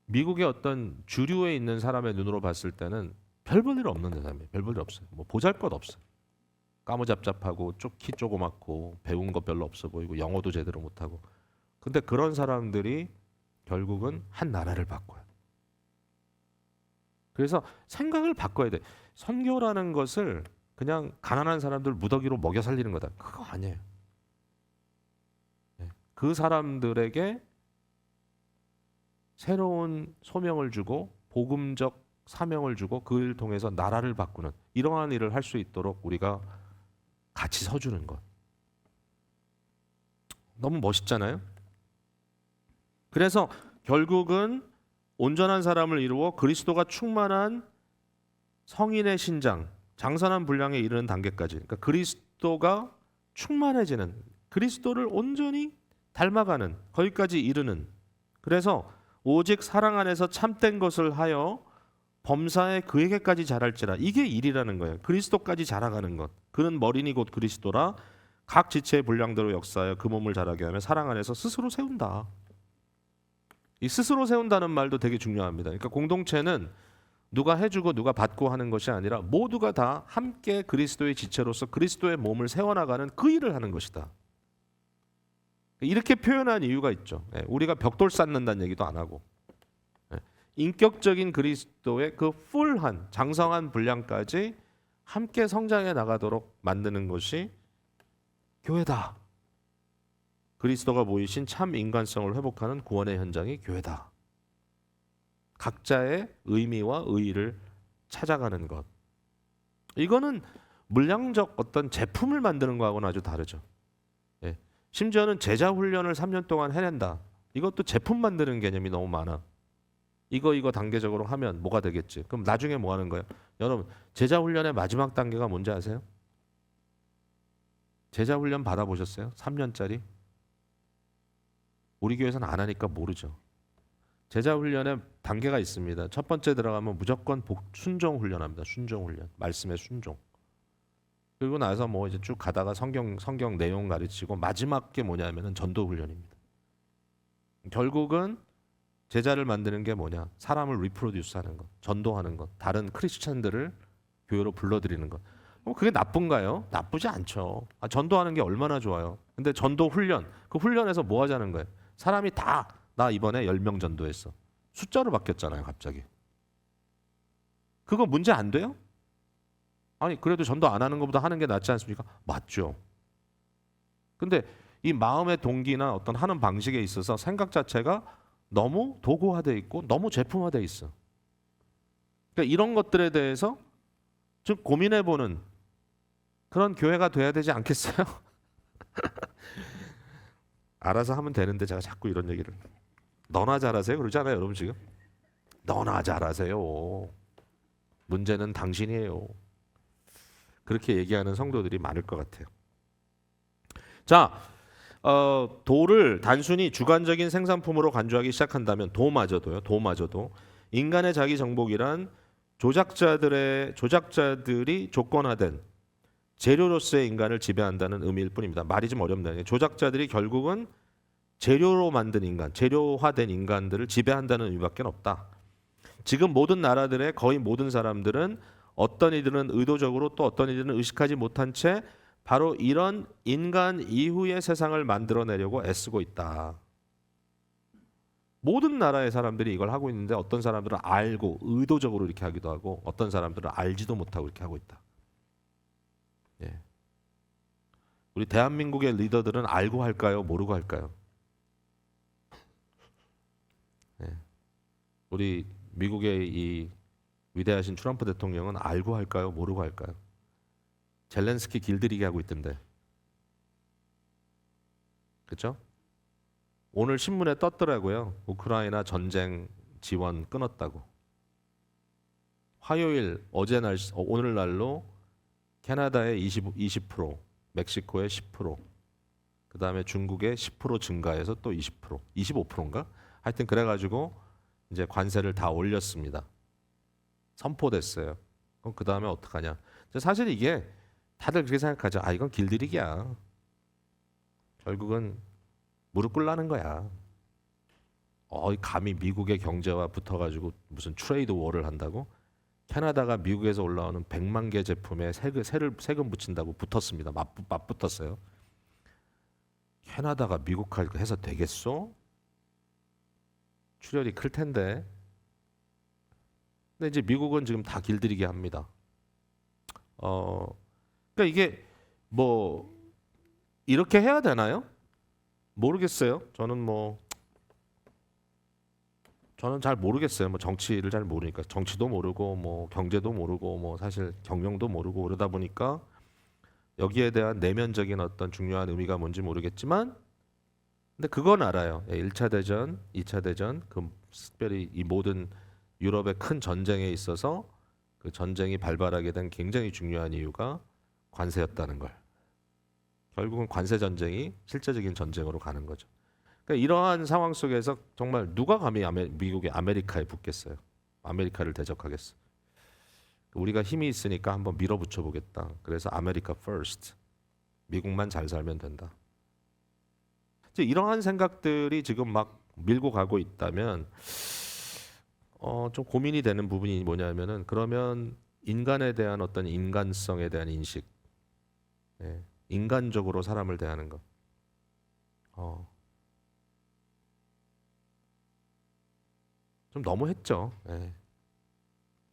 A: 미국의 어떤 주류에 있는 사람의 눈으로 봤을 때는 별 볼 일 없는 사람이에요. 별 볼 일 없어요. 뭐 보잘것 없어요. 까무잡잡하고 키 조그맣고 배운 거 별로 없어 보이고 영어도 제대로 못하고. 근데 그런 사람들이 결국은 한 나라를 바꿔요. 그래서 생각을 바꿔야 돼. 선교라는 것을 그냥 가난한 사람들 무더기로 먹여 살리는 거다. 그거 아니에요. 그 사람들에게 새로운 소명을 주고 복음적 사명을 주고 그 일을 통해서 나라를 바꾸는 이러한 일을 할 수 있도록 우리가 같이 서주는 것. 너무 멋있잖아요. 그래서 결국은 온전한 사람을 이루어 그리스도가 충만한 성인의 신장, 장선한 분량에 이르는 단계까지. 그러니까 그리스도가 충만해지는, 그리스도를 온전히 닮아가는, 거기까지 이르는. 그래서 오직 사랑 안에서 참된 것을 하여 범사에 그에게까지 자랄지라. 이게 일이라는 거예요. 그리스도까지 자라가는 것. 그는 머리니 곧 그리스도라. 각 지체의 분량대로 역사하여 그 몸을 자라게 하며 사랑 안에서 스스로 세운다. 이 스스로 세운다는 말도 되게 중요합니다. 그러니까 공동체는 누가 해주고 누가 받고 하는 것이 아니라 모두가 다 함께 그리스도의 지체로서 그리스도의 몸을 세워나가는 그 일을 하는 것이다. 이렇게 표현한 이유가 있죠. 우리가 벽돌 쌓는다는 얘기도 안 하고 인격적인 그리스도의 그 풀한 장성한 분량까지 함께 성장해 나가도록 만드는 것이 교회다. 그리스도가 보이신 참 인간성을 회복하는 구원의 현장이 교회다. 각자의 의미와 의의를 찾아가는 것. 이거는 물량적 어떤 제품을 만드는 거하고는 아주 다르죠. 예. 심지어는 제자 훈련을 3년 동안 해낸다. 이것도 제품 만드는 개념이 너무 많아. 이거 단계적으로 하면 뭐가 되겠지? 그럼 나중에 뭐 하는 거예요? 여러분, 제자 훈련의 마지막 단계가 뭔지 아세요? 제자 훈련 받아보셨어요? 3년짜리? 우리 교회에서는 안 하니까 모르죠. 제자 훈련에 단계가 있습니다. 첫 번째 들어가면 무조건 순종 훈련합니다. 순종 훈련, 말씀의 순종. 그리고 나서 뭐 이제 쭉 가다가 성경 내용 가르치고 마지막 게 뭐냐면은 전도 훈련입니다. 결국은 제자를 만드는 게 뭐냐? 사람을 리프로듀스하는 것, 전도하는 것, 다른 크리스천들을 교회로 불러들이는 것. 그게 나쁜가요? 나쁘지 않죠. 전도하는 게 얼마나 좋아요. 근데 전도 훈련, 그 훈련에서 뭐 하자는 거예요? 사람이 다 나 이번에 10명 전도했어. 숫자로 바뀌었잖아요, 갑자기. 그거 문제 안 돼요? 아니, 그래도 전도 안 하는 것보다 하는 게 낫지 않습니까? 맞죠. 근데 이 마음의 동기나 어떤 하는 방식에 있어서 생각 자체가 너무 도구화되어 있고 너무 제품화되어 있어. 그러니까 이런 것들에 대해서 좀 고민해보는 그런 교회가 돼야 되지 않겠어요? 알아서 하면 되는데 제가 자꾸 이런 얘기를 너나 잘하세요 그러잖아요, 여러분. 지금 너나 잘하세요. 문제는 당신이에요. 그렇게 얘기하는 성도들이 많을 것 같아요. 자, 도를 단순히 주관적인 생산품으로 간주하기 시작한다면 도마저도 인간의 자기 정복이란 조작자들이 조건화된 재료로서의 인간을 지배한다는 의미일 뿐입니다. 말이 좀 어렵네요. 조작자들이 결국은 재료로 만든 인간, 재료화된 인간들을 지배한다는 의미밖에 없다. 지금 모든 나라들의 거의 모든 사람들은 어떤 이들은 의도적으로 또 어떤 이들은 의식하지 못한 채 바로 이런 인간 이후의 세상을 만들어내려고 애쓰고 있다. 모든 나라의 사람들이 이걸 하고 있는데 어떤 사람들은 알고 의도적으로 이렇게 하기도 하고 어떤 사람들은 알지도 못하고 이렇게 하고 있다. 예. 우리 대한민국의 리더들은 알고 할까요? 모르고 할까요? 예. 우리 미국의 이 위대하신 트럼프 대통령은 알고 할까요? 모르고 할까요? 젤렌스키 길들이게 하고 있던데. 그렇죠? 오늘 신문에 떴더라고요. 우크라이나 전쟁 지원 끊었다고. 화요일 오늘날로 캐나다의 20%, 멕시코의 10%, 그다음에 중국의 10% 증가해서 또 20%, 25%인가? 하여튼 그래가지고 이제 관세를 다 올렸습니다. 선포됐어요. 그럼 그 다음에 어떡하냐? 사실 이게 다들 그렇게 생각하죠. 이건 길들이기야. 결국은 무릎 꿇라는 거야. 감히 미국의 경제와 붙어가지고 무슨 트레이드 워를 한다고? 캐나다가 미국에서 올라오는 100만 개 제품에 세금 붙인다고 붙었습니다. 맞붙었어요. 캐나다가 미국 해서 되겠어? 출혈이 클 텐데. 근데 이제 미국은 지금 다 길들이게 합니다. 그러니까 이게 뭐 이렇게 해야 되나요? 모르겠어요. 저는 뭐 저는 잘 모르겠어요. 뭐 정치를 잘 모르니까 정치도 모르고 뭐 경제도 모르고 뭐 사실 경영도 모르고 그러다 보니까 여기에 대한 내면적인 어떤 중요한 의미가 뭔지 모르겠지만 근데 그건 알아요. 1차 대전, 2차 대전 그 특별히 이 모든 유럽의 큰 전쟁에 있어서 그 전쟁이 발발하게 된 굉장히 중요한 이유가 관세였다는 걸. 결국은 관세 전쟁이 실제적인 전쟁으로 가는 거죠. 그러니까 이러한 상황 속에서 정말 누가 감히 미국의 아메리카에 붙겠어요? 아메리카를 대적하겠어? 우리가 힘이 있으니까 한번 밀어붙여 보겠다. 그래서 아메리카 first. 미국만 잘 살면 된다. 이제 이러한 생각들이 지금 막 밀고 가고 있다면 좀 고민이 되는 부분이 뭐냐면은 그러면 인간에 대한 어떤 인간성에 대한 인식, 예, 인간적으로 사람을 대하는 것, 좀 너무했죠. 예.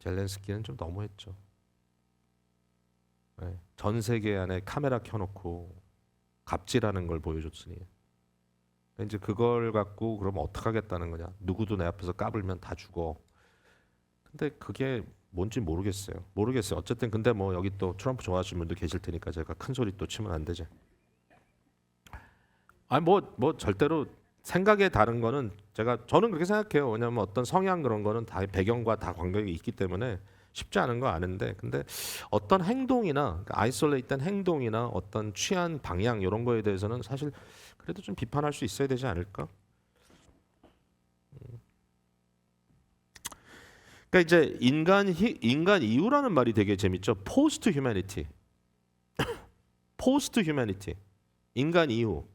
A: 젤렌스키는 좀 너무했죠. 예. 전 세계 안에 카메라 켜놓고 갑질하는 걸 보여줬으니 이제 그걸 갖고 그러면 어떡하겠다는 거냐? 누구도 내 앞에서 까불면 다 죽어. 근데 그게 뭔지 모르겠어요. 모르겠어요. 어쨌든 근데 뭐 여기 또 트럼프 좋아하시는 분도 계실 테니까 제가 큰 소리 또 치면 안 되지. 아니 뭐 절대로 생각에 다른 거는 저는 그렇게 생각해요. 왜냐하면 어떤 성향 그런 거는 다 배경과 다 관계가 있기 때문에 쉽지 않은 거 아는데 근데 어떤 행동이나 아이솔레이트한 행동이나 어떤 취한 방향 이런 거에 대해서는 사실 그래도 좀 비판할 수 있어야 되지 않을까? 그러니까 이제 인간 이후라는 말이 되게 재밌죠. 포스트 휴머니티. 포스트 휴머니티. 인간 이후.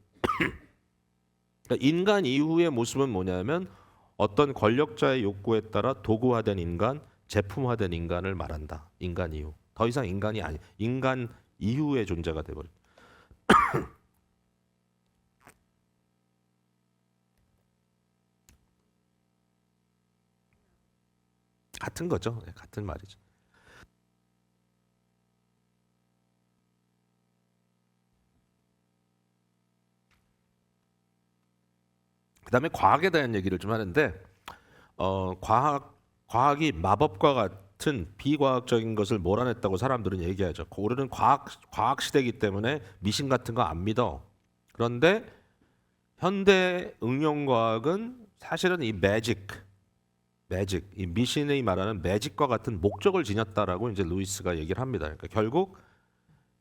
A: 그러니까 인간 이후의 모습은 뭐냐면 어떤 권력자의 욕구에 따라 도구화된 인간, 제품화된 인간을 말한다. 인간 이후. 더 이상 인간이 아니. 인간 이후의 존재가 돼 버려. 같은 거죠. 네, 같은 말이죠. 그다음에 과학에 대한 얘기를 좀 하는데 과학이 마법과 같은 비과학적인 것을 몰아냈다고 사람들은 얘기하죠. 우리는 과학 시대이기 때문에 미신 같은 거 안 믿어. 그런데 현대 응용과학은 사실은 이 매직, 이 미신이 말하는 매직과 같은 목적을 지녔다라고 이제 루이스가 얘기를 합니다. 그러니까 결국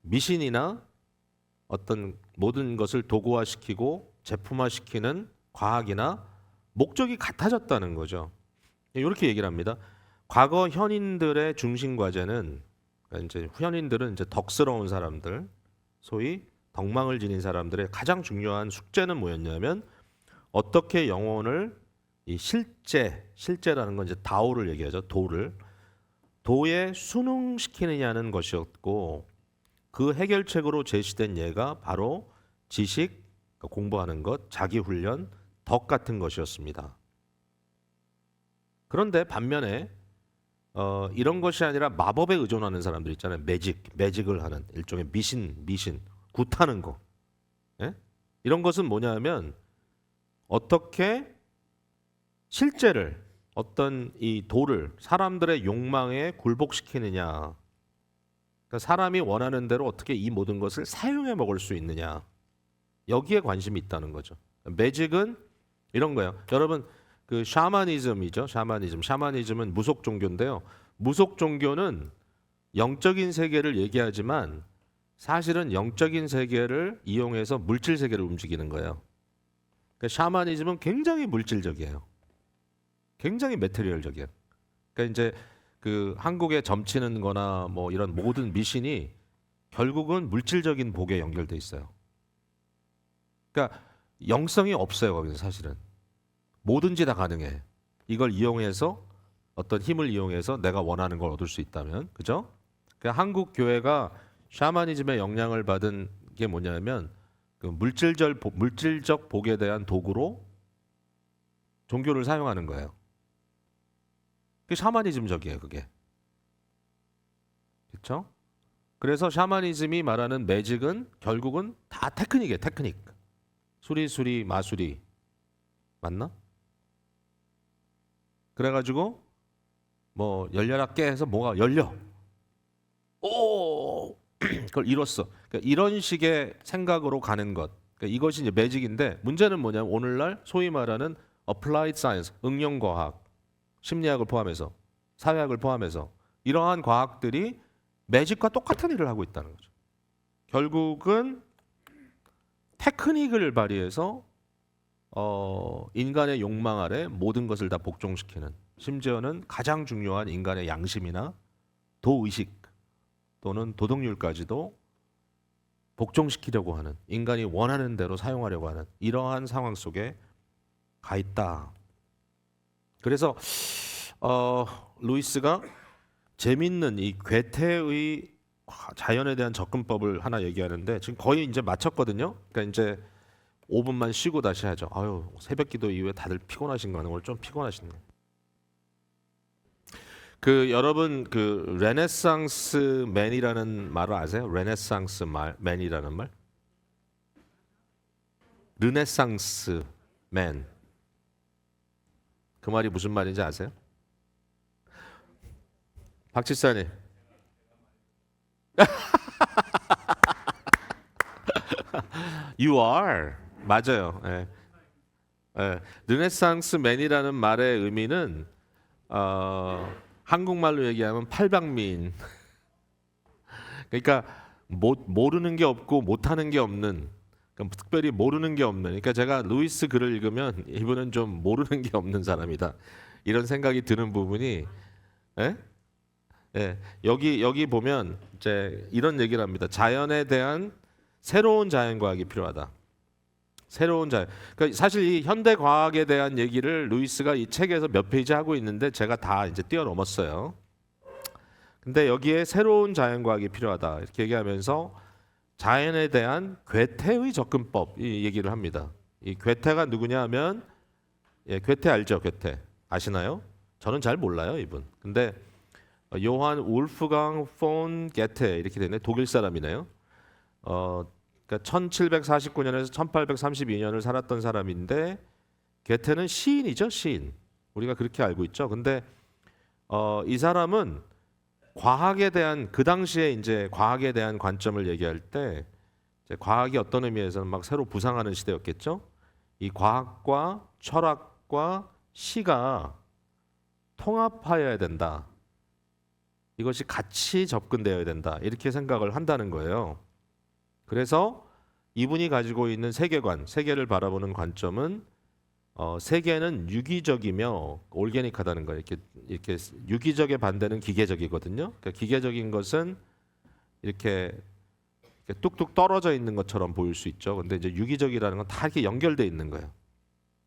A: 미신이나 어떤 모든 것을 도구화시키고 제품화시키는 과학이나 목적이 같아졌다는 거죠. 이렇게 얘기를 합니다. 과거 현인들의 중심 과제는 그러니까 이제 현인들은 이제 덕스러운 사람들, 소위 덕망을 지닌 사람들의 가장 중요한 숙제는 뭐였냐면 어떻게 영혼을 이 실제라는 건 이제 다오를 얘기하죠. 도에 순응시키느냐는 것이었고 그 해결책으로 제시된 예가 바로 지식, 그러니까 공부하는 것, 자기 훈련, 덕 같은 것이었습니다. 그런데 반면에 이런 것이 아니라 마법에 의존하는 사람들 있잖아요. 매직을 하는 일종의 미신, 굿하는 거. 예? 이런 것은 뭐냐면 어떻게 실제를 어떤 이 도를 사람들의 욕망에 굴복시키느냐. 그러니까 사람이 원하는 대로 어떻게 이 모든 것을 사용해 먹을 수 있느냐. 여기에 관심이 있다는 거죠. 매직은 이런 거예요. 여러분 그 샤머니즘이죠. 샤머니즘은 무속 종교인데요. 무속 종교는 영적인 세계를 얘기하지만 사실은 영적인 세계를 이용해서 물질 세계를 움직이는 거예요. 그러니까 샤머니즘은 굉장히 물질적이에요. 굉장히 매테리얼적이에요. 그러니까 이제 그 한국에 점치는 거나 뭐 이런 모든 미신이 결국은 물질적인 복에 연결돼 있어요. 그러니까 영성이 없어요, 거기서 사실은. 뭐든지 다 가능해. 이걸 이용해서 어떤 힘을 이용해서 내가 원하는 걸 얻을 수 있다면, 그죠? 그러니까 한국 교회가 샤머니즘의 영향을 받은 게 뭐냐면 그 물질적 복에 대한 도구로 종교를 사용하는 거예요. 그게 샤머니즘적이에요, 그게. 그렇죠? 그래서 샤머니즘이 말하는 매직은 결국은 다 테크닉이에요, 테크닉. 수리수리 마수리 맞나? 그래가지고 뭐 열려라 깨 해서 뭐가 열려. 오, 그걸 이뤘어. 그러니까 이런 식의 생각으로 가는 것. 그러니까 이것이 이제 매직인데 문제는 뭐냐면 오늘날 소위 말하는 applied science, 응용 과학, 심리학을 포함해서 사회학을 포함해서 이러한 과학들이 매직과 똑같은 일을 하고 있다는 거죠. 결국은 테크닉을 발휘해서 인간의 욕망 아래 모든 것을 다 복종시키는, 심지어는 가장 중요한 인간의 양심이나 도의식 또는 도덕률까지도 복종시키려고 하는, 인간이 원하는 대로 사용하려고 하는 이러한 상황 속에 가 있다. 그래서 루이스가 재밌는 이 괴테의 자연에 대한 접근법을 하나 얘기하는데 지금 거의 이제 마쳤거든요. 그러니까 이제 5분만 쉬고 다시 하죠. 아유, 새벽기도 이후에 다들 피곤하신 거는 오늘 좀 피곤하시네요. 그 여러분 그 르네상스 맨이라는 말을 아세요? 르네상스 맨이라는 말? 르네상스 맨. 그 말이 무슨 말인지 아세요? 박지사님. You are. 맞아요. 예. 예. 르네상스 맨이라는 말의 의미는 한국말로 얘기하면 팔방미인. 그러니까 모르는 게 없고 못하는 게 없는, 그러니까 특별히 모르는 게 없는. 그러니까 제가 루이스 글을 읽으면 이분은 좀 모르는 게 없는 사람이다. 이런 생각이 드는 부분이, 예? 예. 여기 보면 이제 이런 얘기를 합니다. 자연에 대한 새로운 자연과학이 필요하다. 새로운 자연. 그러니까 사실 이 현대 과학에 대한 얘기를 루이스가 이 책에서 몇 페이지 하고 있는데 제가 다 이제 뛰어넘었어요. 근데 여기에 새로운 자연과학이 필요하다 이렇게 얘기하면서 자연에 대한 괴테의 접근법 이 얘기를 합니다. 이 괴테가 누구냐 하면, 예, 괴테 알죠? 괴테 아시나요? 저는 잘 몰라요 이분. 근데 요한 울프강 폰 게테 이렇게 되네. 독일 사람이네요. 그러니까 1749년에서 1832년을 살았던 사람인데 게테는 시인이죠, 시인. 우리가 그렇게 알고 있죠. 근데 이 사람은 과학에 대한, 그 당시에 이제 과학에 대한 관점을 얘기할 때 이제 과학이 어떤 의미에서는 막 새로 부상하는 시대였겠죠. 이 과학과 철학과 시가 통합하여야 된다. 이것이 같이 접근되어야 된다. 이렇게 생각을 한다는 거예요. 그래서 이분이 가지고 있는 세계관, 세계를 바라보는 관점은 세계는 유기적이며 올게닉하다는 거예요. 이렇게 유기적의 반대는 기계적이거든요. 그러니까 기계적인 것은 이렇게 뚝뚝 떨어져 있는 것처럼 보일 수 있죠. 근데 이제 유기적이라는 건 다 이렇게 연결돼 있는 거예요.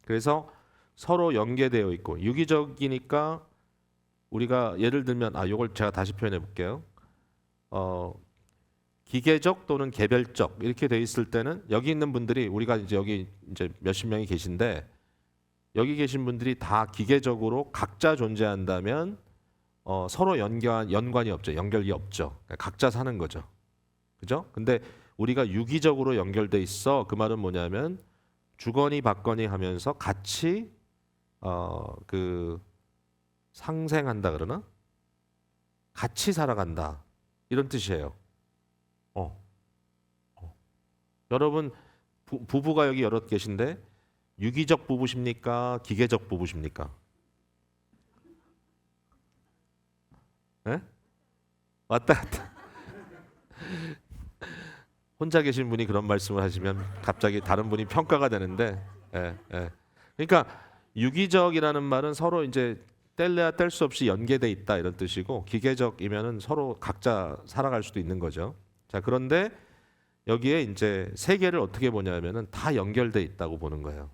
A: 그래서 서로 연계되어 있고, 유기적이니까 우리가 예를 들면 요걸 제가 다시 표현해 볼게요. 기계적 또는 개별적 이렇게 돼 있을 때는 여기 있는 분들이, 우리가 이제 여기 이제 몇십 명이 계신데 여기 계신 분들이 다 기계적으로 각자 존재한다면 서로 연관이 없죠. 연결이 없죠. 그러니까 각자 사는 거죠. 그죠? 근데 우리가 유기적으로 연결돼 있어. 그 말은 뭐냐면 주거니 받거니 하면서 같이 그 상생한다 그러나? 같이 살아간다. 이런 뜻이에요. 여러분 부부가 여기 여럿 계신데 유기적 부부십니까? 기계적 부부십니까? 예? 왔다 갔다. 혼자 계신 분이 그런 말씀을 하시면 갑자기 다른 분이 평가가 되는데, 예, 예. 그러니까 유기적이라는 말은 서로 이제 뗄래야 뗄 수 없이 연계돼 있다 이런 뜻이고, 기계적이면은 서로 각자 살아갈 수도 있는 거죠. 자, 그런데 여기에 이제 세계를 어떻게 보냐면은 다 연결돼 있다고 보는 거예요.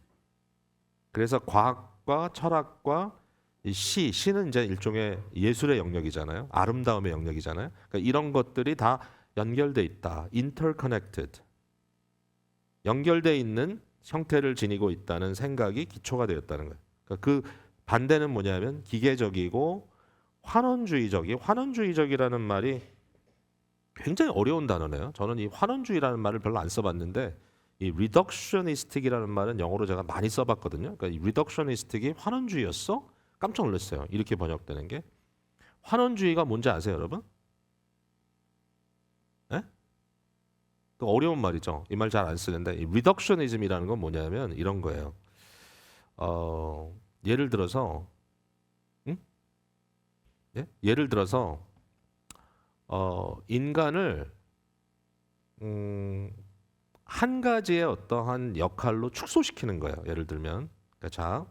A: 그래서 과학과 철학과 이 시는 이제 일종의 예술의 영역이잖아요. 아름다움의 영역이잖아요. 그러니까 이런 것들이 다 연결돼 있다. interconnected. 연결돼 있는 형태를 지니고 있다는 생각이 기초가 되었다는 거예요. 그러니까 그 반대는 뭐냐면 기계적이고 환원주의적이라는 말이 굉장히 어려운 단어네요. 저는 이 환원주의라는 말을 별로 안 써봤는데 이 reductionistic이라는 말은 영어로 제가 많이 써봤거든요. 그러니까 이 reductionistic이 환원주의였어? 깜짝 놀랐어요. 이렇게 번역되는 게. 환원주의가 뭔지 아세요, 여러분? 예? 그 어려운 말이죠. 이 말 잘 안 쓰는데 이 리덕셔니즘이라는 건 뭐냐면 이런 거예요. 예를 들어서 응? 예? 예를 들어서 인간을 한 가지의 어떠한 역할로 축소시키는 거예요. 예를 들면 그러니까 자,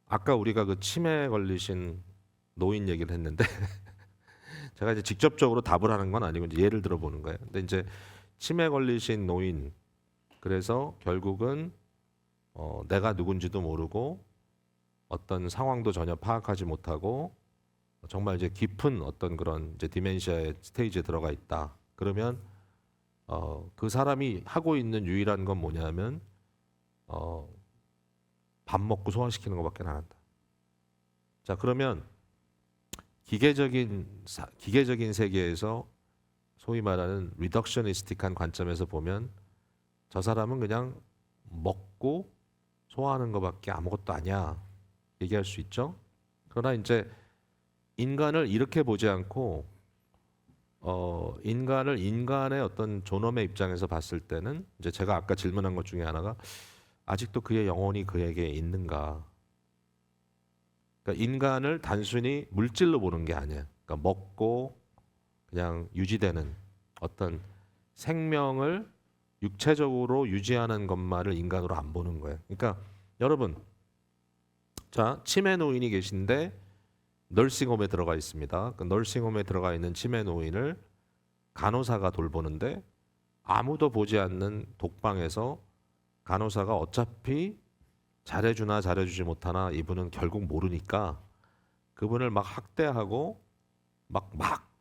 A: 아까 우리가 그 치매 걸리신 노인 얘기를 했는데 제가 이제 직접적으로 답을 하는 건 아니고 이제 예를 들어 보는 거예요. 근데 이제 치매 걸리신 노인 그래서 결국은 내가 누군지도 모르고 어떤 상황도 전혀 파악하지 못하고 정말 이제 깊은 어떤 그런 이제 디멘시아의 스테이지에 들어가 있다. 그러면 그 사람이 하고 있는 유일한 건 뭐냐면 밥 먹고 소화시키는 것밖에 안 한다. 자, 그러면 기계적인 세계에서 소위 말하는 리덕셔니스틱한 관점에서 보면 저 사람은 그냥 먹고 소화하는 것밖에 아무것도 아니야. 얘기할 수 있죠. 그러나 이제 인간을 이렇게 보지 않고 인간을 인간의 어떤 존엄의 입장에서 봤을 때는 이제 제가 아까 질문한 것 중에 하나가 아직도 그의 영혼이 그에게 있는가? 그러니까 인간을 단순히 물질로 보는 게 아니야. 그러니까 먹고 그냥 유지되는 어떤 생명을 육체적으로 유지하는 것만을 인간으로 안 보는 거예요. 그러니까 여러분, 자 치매 노인이 계신데 널싱홈에 들어가 있습니다. 그 널싱홈에 들어가 있는 치매 노인을 간호사가 돌보는데 아무도 보지 않는 독방에서 간호사가 어차피 잘해주나 잘해주지 못하나 이분은 결국 모르니까 그분을 막 학대하고 막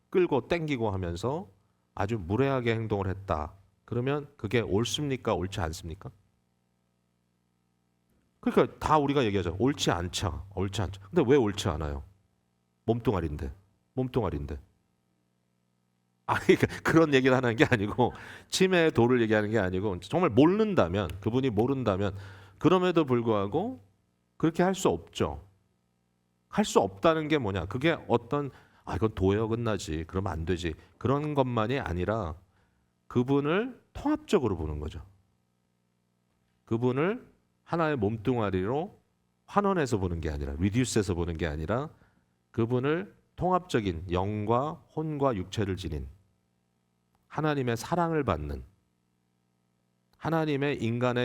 A: 끌고 땡기고 하면서 아주 무례하게 행동을 했다. 그러면 그게 옳습니까? 옳지 않습니까? 그러니까 다 우리가 얘기하죠. 옳지 않죠. 옳지 않죠. 근데 왜 옳지 않아요? 몸뚱아리인데. 몸뚱아리인데. 아니 그런 얘기를 하는 게 아니고 치매의 도를 얘기하는 게 아니고 정말 모른다면 그분이 모른다면 그럼에도 불구하고 그렇게 할 수 없죠. 할 수 없다는 게 뭐냐? 그게 어떤 이건 도에 어긋나지. 그러면 안 되지. 그런 것만이 아니라 그분을 통합적으로 보는 거죠. 그분을 하나의 몸뚱아리로 환원해서 보는 게 아니라 리듀스해서 보는 게 아니라 그분을 통합적인 영과 혼과 육체를 지닌 하나님의 사랑을 받는 하나님의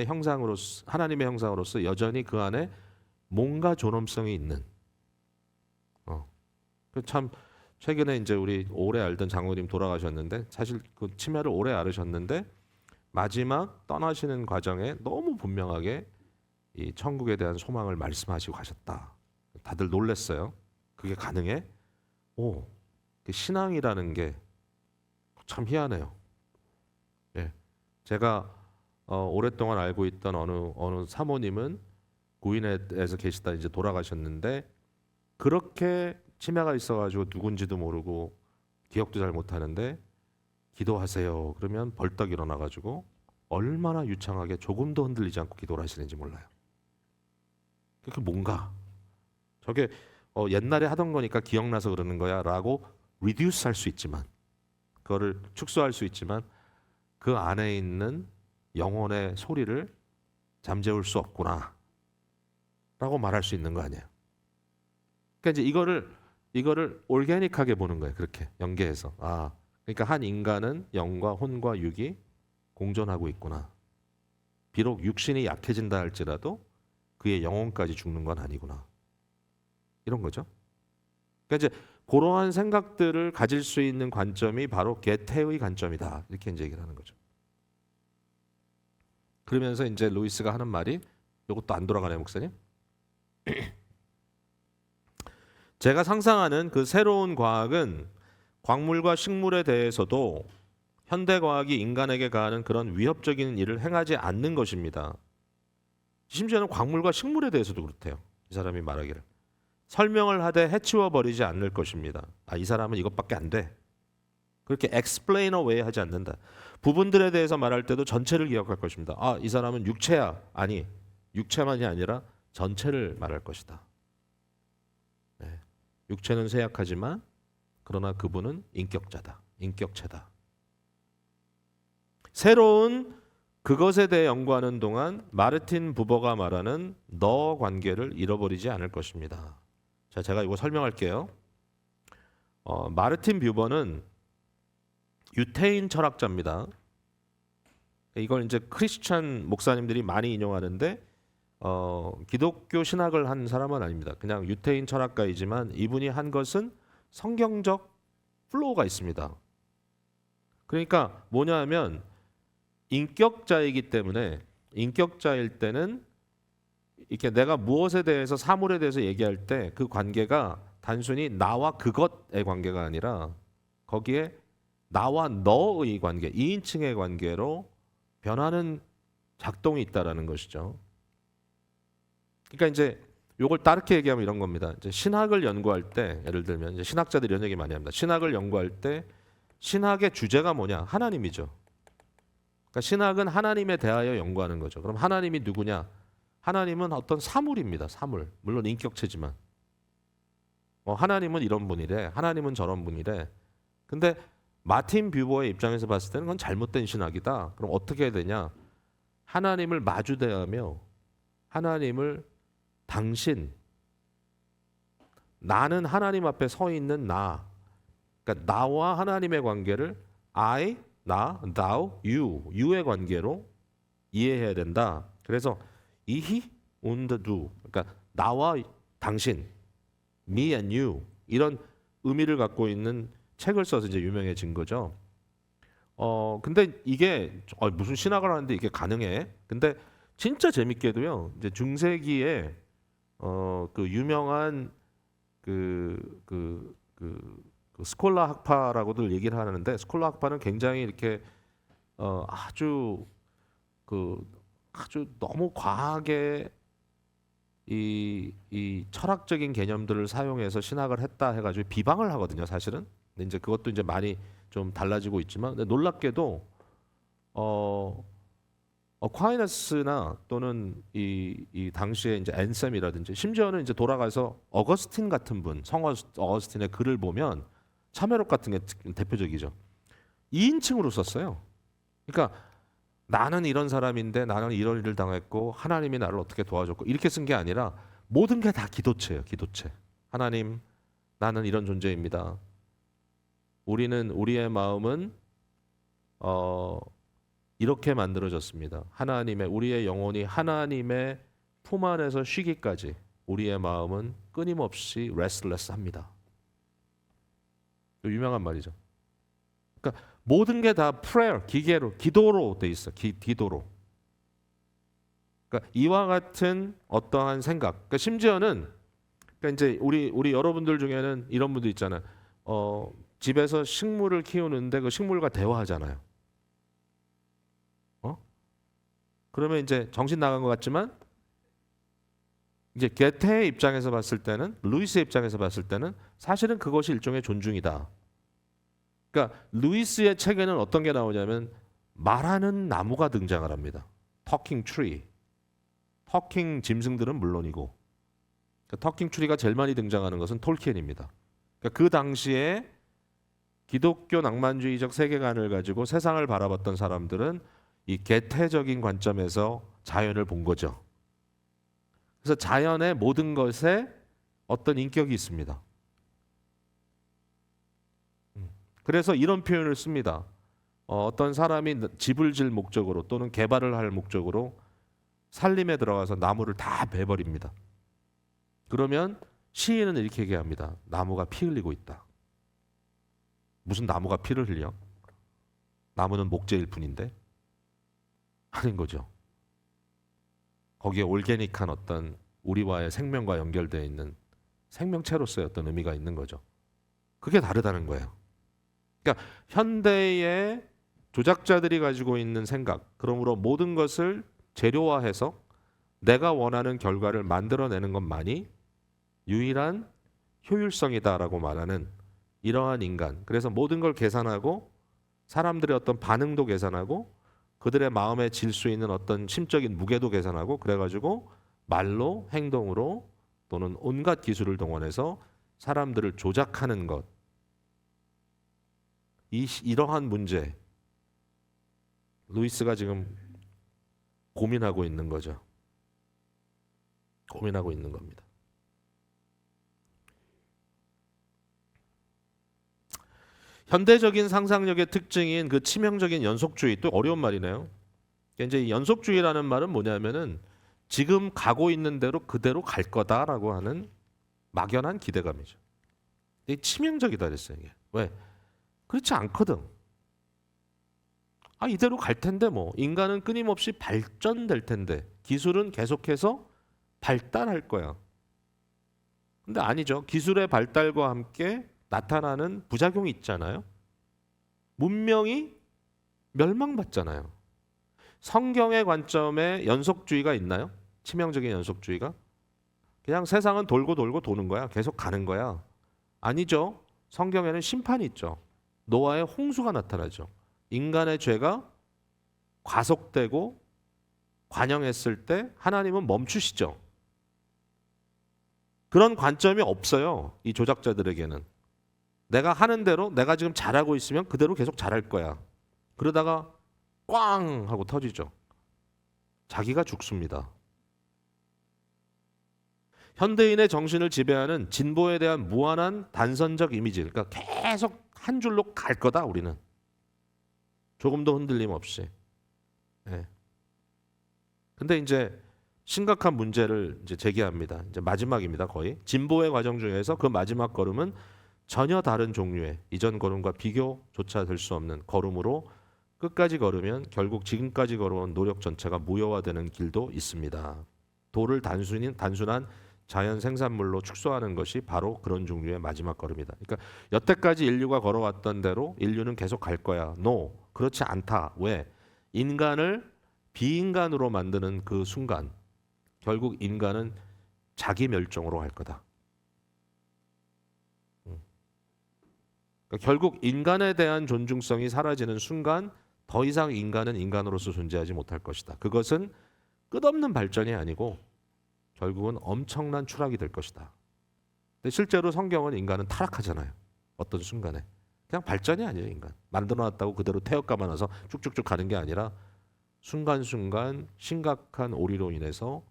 A: 형상으로서 여전히 그 안에 뭔가 존엄성이 있는 참 최근에 이제 우리 오래 알던 장로님 돌아가셨는데 사실 그 치매를 오래 앓으셨는데 마지막 떠나시는 과정에 너무 분명하게 이 천국에 대한 소망을 말씀하시고 가셨다. 다들 놀랐어요. 그게 가능해? 그 신앙이라는 게 참 희한해요. 예, 제가 오랫동안 알고 있던 어느 사모님은 구인에서 계시다 이제 돌아가셨는데 그렇게 치매가 있어가지고 누군지도 모르고 기억도 잘 못하는데 기도하세요. 그러면 벌떡 일어나가지고 얼마나 유창하게 조금도 흔들리지 않고 기도를 하시는지 몰라요. 그게 뭔가 저게 옛날에 하던 거니까 기억나서 그러는 거야 라고 리듀스 할 수 있지만 그거를 축소할 수 있지만 그 안에 있는 영혼의 소리를 잠재울 수 없구나 라고 말할 수 있는 거 아니에요. 그러니까 이제 이거를 올게닉하게 보는 거예요. 그렇게 연계해서 그러니까 한 인간은 영과 혼과 육이 공존하고 있구나. 비록 육신이 약해진다 할지라도 그의 영혼까지 죽는 건 아니구나. 이런 거죠. 그러니까 이제 그러한 생각들을 가질 수 있는 관점이 바로 게테의 관점이다. 이렇게 이제 얘기를 하는 거죠. 그러면서 이제 루이스가 하는 말이 이것도 안 돌아가네요, 목사님. 제가 상상하는 그 새로운 과학은 광물과 식물에 대해서도 현대 과학이 인간에게 가하는 그런 위협적인 일을 행하지 않는 것입니다. 심지어는 광물과 식물에 대해서도 그렇대요. 이 사람이 말하기를. 설명을 하되 해치워 버리지 않을 것입니다. 이 사람은 이것밖에 안 돼. 그렇게 explain away 하지 않는다. 부분들에 대해서 말할 때도 전체를 기억할 것입니다. 이 사람은 육체야. 아니, 육체만이 아니라 전체를 말할 것이다. 네. 육체는 쇠약하지만 그러나 그분은 인격자다. 인격체다. 새로운 그것에 대해 연구하는 동안 마르틴 부버가 말하는 너 관계를 잃어버리지 않을 것입니다. 자, 제가 이거 설명할게요. 마르틴 부버는 유태인 철학자입니다. 이걸 이제 크리스찬 목사님들이 많이 인용하는데 기독교 신학을 한 사람은 아닙니다. 그냥 유태인 철학가이지만 이분이 한 것은 성경적 플로우가 있습니다. 그러니까 뭐냐 하면 인격자이기 때문에 인격자일 때는 이렇게 내가 무엇에 대해서 사물에 대해서 얘기할 때 그 관계가 단순히 나와 그것의 관계가 아니라 거기에 나와 너의 관계, 2인칭의 관계로 변하는 작동이 있다라는 것이죠. 그러니까 이제 요걸 다르게 얘기하면 이런 겁니다. 이제 신학을 연구할 때 예를 들면 이제 신학자들이 이런 얘기 많이 합니다. 신학을 연구할 때 신학의 주제가 뭐냐? 하나님이죠. 그러니까 신학은 하나님에 대하여 연구하는 거죠. 그럼 하나님이 누구냐? 하나님은 어떤 사물입니다. 사물. 물론 인격체지만. 하나님은 이런 분이래. 하나님은 저런 분이래. 근데 마틴 뷰버의 입장에서 봤을 때는 그건 잘못된 신학이다. 그럼 어떻게 해야 되냐? 하나님을 마주대하며 하나님을 당신, 나는 하나님 앞에 서 있는 나. 그러니까 나와 하나님의 관계를 I, 나, thou, you의 관계로 이해해야 된다. 그래서 이히 und du, 그러니까 나와 당신, me and you 이런 의미를 갖고 있는 책을 써서 이제 유명해진 거죠. 근데 이게 무슨 신학을 하는데 이게 가능해? 근데 진짜 재밌게도요. 이제 중세기에 그 유명한 그 스콜라 학파라고들 얘기를 하는데 스콜라 학파는 굉장히 이렇게 아주 너무 과하게 이 철학적인 개념들을 사용해서 신학을 했다 해가지고 비방을 하거든요, 사실은. 근데 이제 그것도 이제 많이 좀 달라지고 있지만, 근데 놀랍게도 콰이너스나 또는 이 당시에 이제 앤셈이라든지 심지어는 이제 돌아가서 어거스틴 같은 분, 성 어거스틴의 글을 보면 참회록 같은 게 대표적이죠. 2인칭으로 썼어요. 그러니까 나는 이런 사람인데 나는 이런 일을 당했고 하나님이 나를 어떻게 도와줬고 이렇게 쓴 게 아니라 모든 게 다 기도체예요. 기도체. 하나님, 나는 이런 존재입니다. 우리의 마음은 이렇게 만들어졌습니다. 우리의 영혼이 하나님의 품 안에서 쉬기까지 우리의 마음은 끊임없이 restless합니다. 유명한 말이죠. 그러니까 모든 게 다 prayer, 기도로 돼 있어. 기도로. 그러니까 이와 같은 어떠한 생각. 그러니까 심지어는 그러니까 이제 우리 여러분들 중에는 이런 분도 있잖아요. 집에서 식물을 키우는데 그 식물과 대화하잖아요. 그러면 이제 정신 나간 것 같지만 이제 게테의 입장에서 봤을 때는, 루이스의 입장에서 봤을 때는 사실은 그것이 일종의 존중이다. 그러니까 루이스의 책에는 어떤 게 나오냐면 말하는 나무가 등장을 합니다. Talking tree. 터킹 짐승들은 물론이고, 터킹 트리가 제일 많이 등장하는 것은 톨키엔입니다. 그러니까 그 당시에 기독교 낭만주의적 세계관을 가지고 세상을 바라봤던 사람들은 이 개태적인 관점에서 자연을 본 거죠. 그래서 자연의 모든 것에 어떤 인격이 있습니다. 그래서 이런 표현을 씁니다. 어떤 사람이 집을 질 목적으로 또는 개발을 할 목적으로 산림에 들어가서 나무를 다 베버립니다. 그러면 시인은 이렇게 얘기합니다. 나무가 피 흘리고 있다. 무슨 나무가 피를 흘려? 나무는 목재일 뿐인데? 아닌 거죠. 거기에 올게닉한 어떤 우리와의 생명과 연결되어 있는 생명체로서의 어떤 의미가 있는 거죠. 그게 다르다는 거예요. 그러니까 현대의 조작자들이 가지고 있는 생각, 그러므로 모든 것을 재료화해서 내가 원하는 결과를 만들어내는 것만이 유일한 효율성이다라고 말하는 이러한 인간. 그래서 모든 걸 계산하고 사람들의 어떤 반응도 계산하고 그들의 마음에 질 수 있는 어떤 심적인 무게도 계산하고 그래가지고 말로, 행동으로 또는 온갖 기술을 동원해서 사람들을 조작하는 것. 이러한 문제, 루이스가 지금 고민하고 있는 거죠. 고민하고 있는 겁니다. 현대적인 상상력의 특징인 그 치명적인 연속주의, 또 어려운 말이네요. 이제 연속주의라는 말은 뭐냐면은 지금 가고 있는 대로 그대로 갈 거다라고 하는 막연한 기대감이죠. 이게 치명적이다 그랬어요. 이게. 왜? 그렇지 않거든. 이대로 갈 텐데 뭐. 인간은 끊임없이 발전될 텐데. 기술은 계속해서 발달할 거야. 근데 아니죠. 기술의 발달과 함께 나타나는 부작용이 있잖아요. 문명이 멸망받잖아요. 성경의 관점에 연속주의가 있나요? 치명적인 연속주의가? 그냥 세상은 돌고 돌고 도는 거야. 계속 가는 거야. 아니죠. 성경에는 심판이 있죠. 노아의 홍수가 나타나죠. 인간의 죄가 과속되고 관영했을 때 하나님은 멈추시죠. 그런 관점이 없어요. 이 조작자들에게는. 내가 하는 대로 내가 지금 잘하고 있으면 그대로 계속 잘할 거야. 그러다가 꽝 하고 터지죠. 자기가 죽습니다. 현대인의 정신을 지배하는 진보에 대한 무한한 단선적 이미지. 그러니까 계속 한 줄로 갈 거다 우리는. 조금도 흔들림 없이. 네. 근데 이제 심각한 문제를 이제 제기합니다. 이제 마지막입니다, 거의. 진보의 과정 중에서 그 마지막 걸음은 전혀 다른 종류의 이전 걸음과 비교조차 될 수 없는 걸음으로 끝까지 걸으면 결국 지금까지 걸어온 노력 전체가 무효화되는 길도 있습니다. 돌을 단순한 자연 생산물로 축소하는 것이 바로 그런 종류의 마지막 걸음이다. 그러니까 여태까지 인류가 걸어왔던 대로 인류는 계속 갈 거야. No, 그렇지 않다. 왜? 인간을 비인간으로 만드는 그 순간 결국 인간은 자기 멸종으로 갈 거다. 그러니까 결국 인간에 대한 존중성이 사라지는 순간 더 이상 인간은 인간으로서 존재하지 못할 것이다. 그것은 끝없는 발전이 아니고 결국은 엄청난 추락이 될 것이다. 근데 실제로 성경은 인간은 타락하잖아요. 어떤 순간에. 그냥 발전이 아니에요. 인간. 만들어놨다고 그대로 태엽가만 와서 쭉쭉쭉 가는 게 아니라 순간순간 심각한 오리로 인해서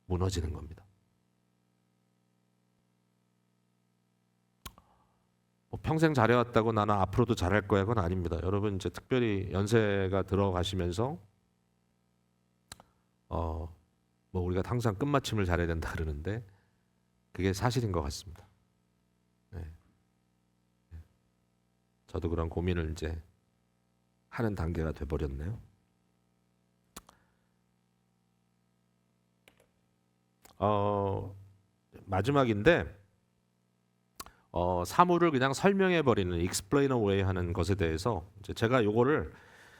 A: 무너지는 겁니다. 평생 잘해왔다고 나는 앞으로도 잘할 거야 그건 아닙니다. 여러분 이제 특별히 연세가 들어가시면서 뭐 우리가 항상 끝마침을 잘해야 된다 그러는데 그게 사실인 것 같습니다. 네. 저도 그런 고민을 이제 하는 단계가 돼버렸네요. 마지막인데 사물을 그냥 설명해 버리는 explain away 하는 것에 대해서 이제 제가 요거를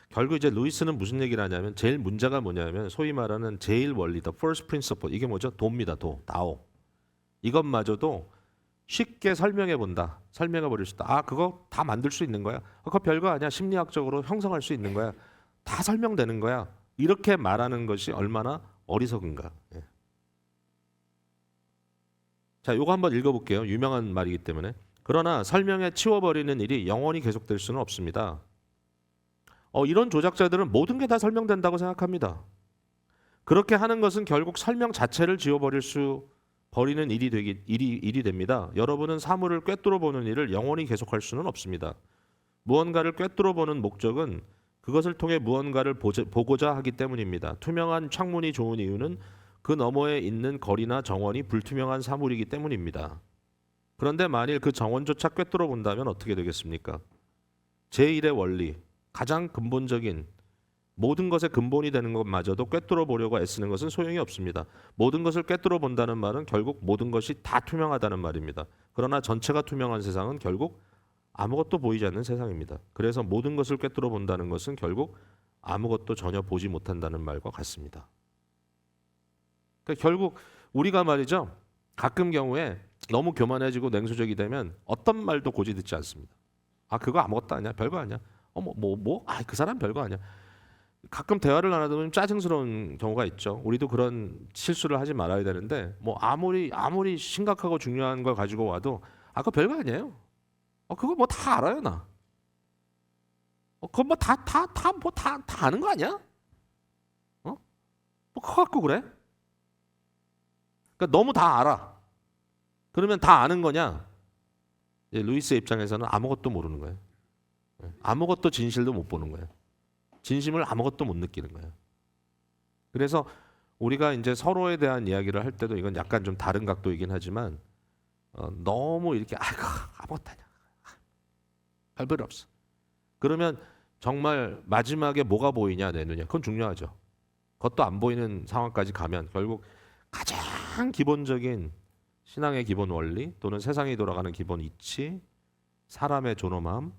A: 결국 이제 루이스는 무슨 얘기를 하냐면 제일 문제가 뭐냐면 소위 말하는 제일 원리, the first principle 이게 뭐죠? 도입니다. 다오. 이것마저도 쉽게 설명해 본다. 설명해 버릴 수 있다. 그거 다 만들 수 있는 거야. 그거 별거 아니야. 심리학적으로 형성할 수 있는 거야. 다 설명되는 거야. 이렇게 말하는 것이 얼마나 어리석은가. 예. 자, 요거 한번 읽어볼게요. 유명한 말이기 때문에. 그러나 설명에 치워버리는 일이 영원히 계속될 수는 없습니다. 이런 조작자들은 모든 게 다 설명된다고 생각합니다. 그렇게 하는 것은 결국 설명 자체를 버리는 일이 됩니다. 여러분은 사물을 꿰뚫어 보는 일을 영원히 계속할 수는 없습니다. 무언가를 꿰뚫어 보는 목적은 그것을 통해 무언가를 보고자 하기 때문입니다. 투명한 창문이 좋은 이유는 그 너머에 있는 거리나 정원이 불투명한 사물이기 때문입니다. 그런데 만일 그 정원조차 꿰뚫어 본다면 어떻게 되겠습니까? 제1의 원리, 가장 근본적인 모든 것의 근본이 되는 것마저도 꿰뚫어 보려고 애쓰는 것은 소용이 없습니다. 모든 것을 꿰뚫어 본다는 말은 결국 모든 것이 다 투명하다는 말입니다. 그러나 전체가 투명한 세상은 결국 아무것도 보이지 않는 세상입니다. 그래서 모든 것을 꿰뚫어 본다는 것은 결국 아무것도 전혀 보지 못한다는 말과 같습니다. 그러니까 결국 우리가 말이죠. 가끔 경우에 너무 교만해지고 냉소적이 되면 어떤 말도 고지 듣지 않습니다. 그거 아무것도 아니야. 별거 아니야. 그 사람 별거 아니야. 가끔 대화를 나누다 보면 짜증스러운 경우가 있죠. 우리도 그런 실수를 하지 말아야 되는데 뭐 아무리 심각하고 중요한 걸 가지고 와도 그거 별거 아니에요. 그거 뭐 다 알아요 나. 그거 뭐 다 아는 거 아니야? 뭐 그거 갖고 그래? 그러니까 너무 다 알아. 그러면 다 아는 거냐? 루이스의 입장에서는 아무것도 모르는 거예요. 아무것도 진실도 못 보는 거예요. 진심을 아무것도 못 느끼는 거예요. 그래서 우리가 이제 서로에 대한 이야기를 할 때도 이건 약간 좀 다른 각도이긴 하지만 너무 이렇게 아무것도 아니야. 할 일 없어. 그러면 정말 마지막에 뭐가 보이냐 내 눈에. 그건 중요하죠. 그것도 안 보이는 상황까지 가면 결국 가장 기본적인 신앙의 기본 원리 또는 세상이 돌아가는 기본 이치, 사람의 존엄함,